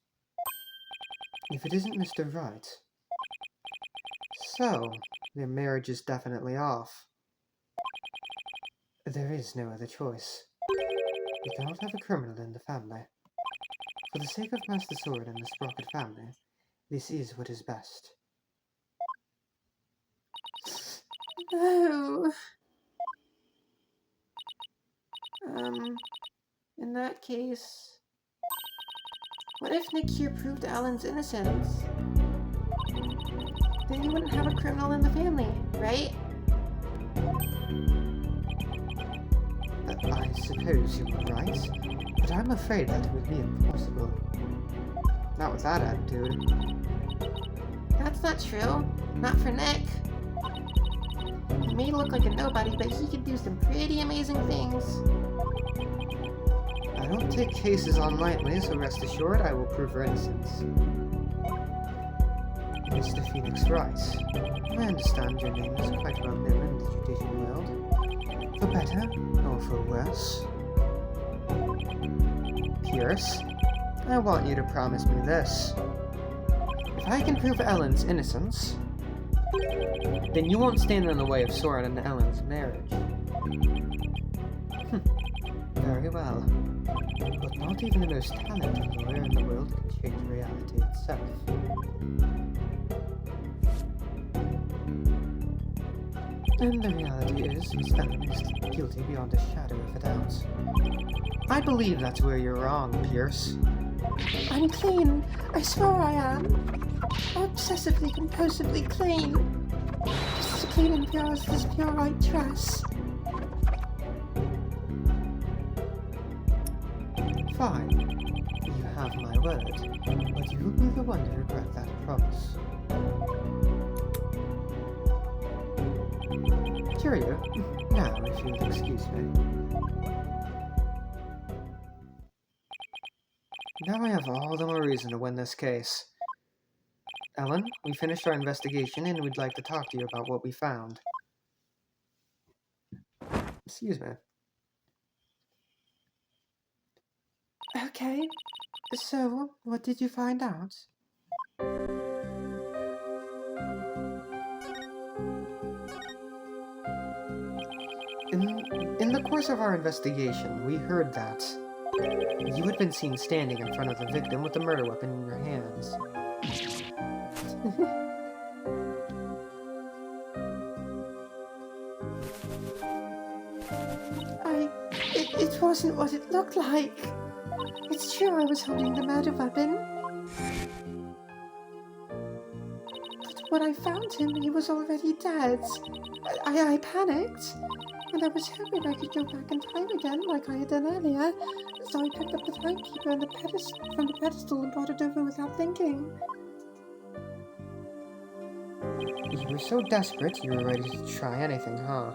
If it isn't Mr. Wright. So, their marriage is definitely off. There is no other choice. We cannot have a criminal in the family. For the sake of Master Sword and the Sprocket family, this is what is best. No. In that case... What if Nick here proved Alan's innocence? Then you wouldn't have a criminal in the family, right? I suppose you were right, but I'm afraid that would be impossible. Not with that attitude. That's not true. Not for Nick. He may look like a nobody, but he can do some pretty amazing things. I don't take cases on lightly, so rest assured I will prove her innocence. Mr. Phoenix Wright, I understand your name is quite well known in the judicial world. For better, or for worse. Pierce, I want you to promise me this. If I can prove Ellen's innocence, then you won't stand in the way of Soren and Ellen's marriage. Very well. But not even the most talented lawyer in the world can change reality itself. And the reality is, Miss Ellen is guilty beyond a shadow of a doubt. I believe that's where you're wrong, Pierce. I'm clean. I swear I am. Obsessively, compulsively clean. Just as clean and pure as this pure white dress. Fine. You have my word, but you will be the one to regret that promise. Cheerio. Now, if you'll excuse me. Now I have all the more reason to win this case. Ellen, we finished our investigation and we'd like to talk to you about what we found. Excuse me. Okay. So, what did you find out? In the course of our investigation, we heard that you had been seen standing in front of the victim with the murder weapon in your hands. It wasn't what it looked like. It's true I was holding the murder weapon. But when I found him, he was already dead. I panicked. And I was hoping I could go back in time again, like I had done earlier. So I picked up the timekeeper from the pedestal and brought it over without thinking. You were so desperate, you were ready to try anything, huh?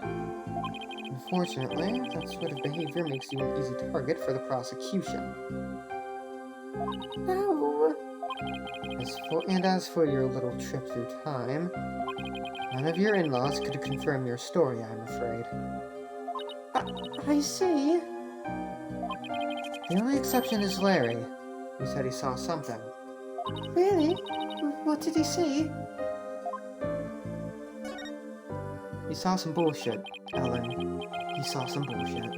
Unfortunately, that sort of behavior makes you an easy target for the prosecution. No. As for your little trip through time, none of your in-laws could confirm your story, I'm afraid. I see. The only exception is Larry, who said he saw something. Really? What did he see? He saw some bullshit, Ellen. He saw some bullshit.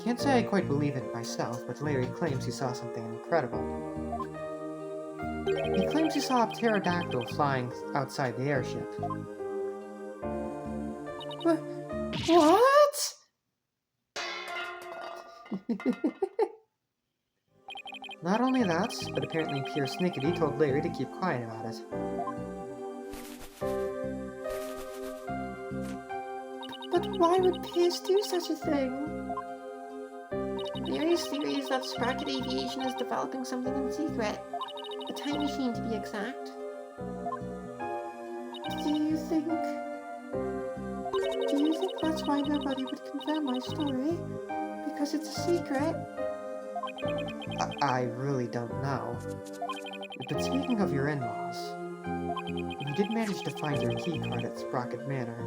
Can't say I quite believe it myself, but Larry claims he saw something incredible. He claims he saw a pterodactyl flying outside the airship. What? Not only that, but apparently Pierce Snickety told Larry to keep quiet about it. But why would Pierce do such a thing? Various theories that Sprocket Aviation is developing something in secret. A time machine, to be exact. Do you think that's why nobody would confirm my story? Because it's a secret? I really don't know. But speaking of your in-laws, we did manage to find your key card at Sprocket Manor.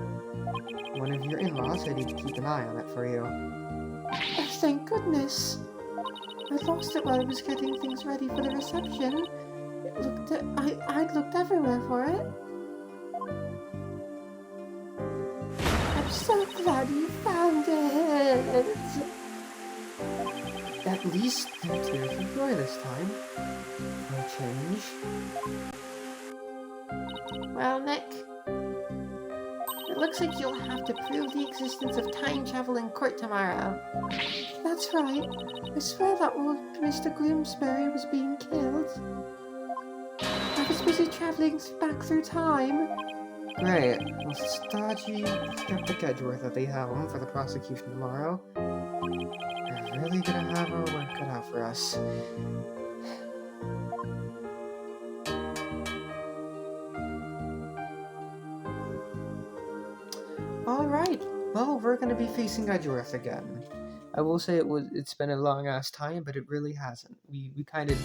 One of your in-laws said he'd keep an eye on it for you. Oh, thank goodness! I lost it while I was getting things ready for the reception. I'd looked everywhere for it. I'm so glad you found it! At least they're tears of joy this time. No change. Well, Nick, it looks like you'll have to prove the existence of time travel in court tomorrow. That's right. I swear that while Mr. Gloomsbury was being killed, I was busy traveling back through time. Great. With stodgy Skeptic Edgeworth at the helm for the prosecution tomorrow, we're really gonna have our work cut out for us. Alright, well, we're gonna be facing Edgeworth again. I will say it's been a long ass time, but it really hasn't. We kind of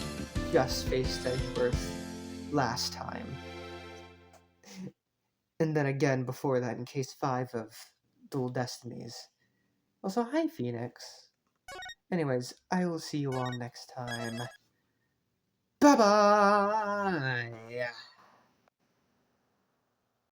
just faced Edgeworth last time. And then again before that in case 5 of Dual Destinies. Also, hi Phoenix. Anyways, I will see you all next time. Bye-bye!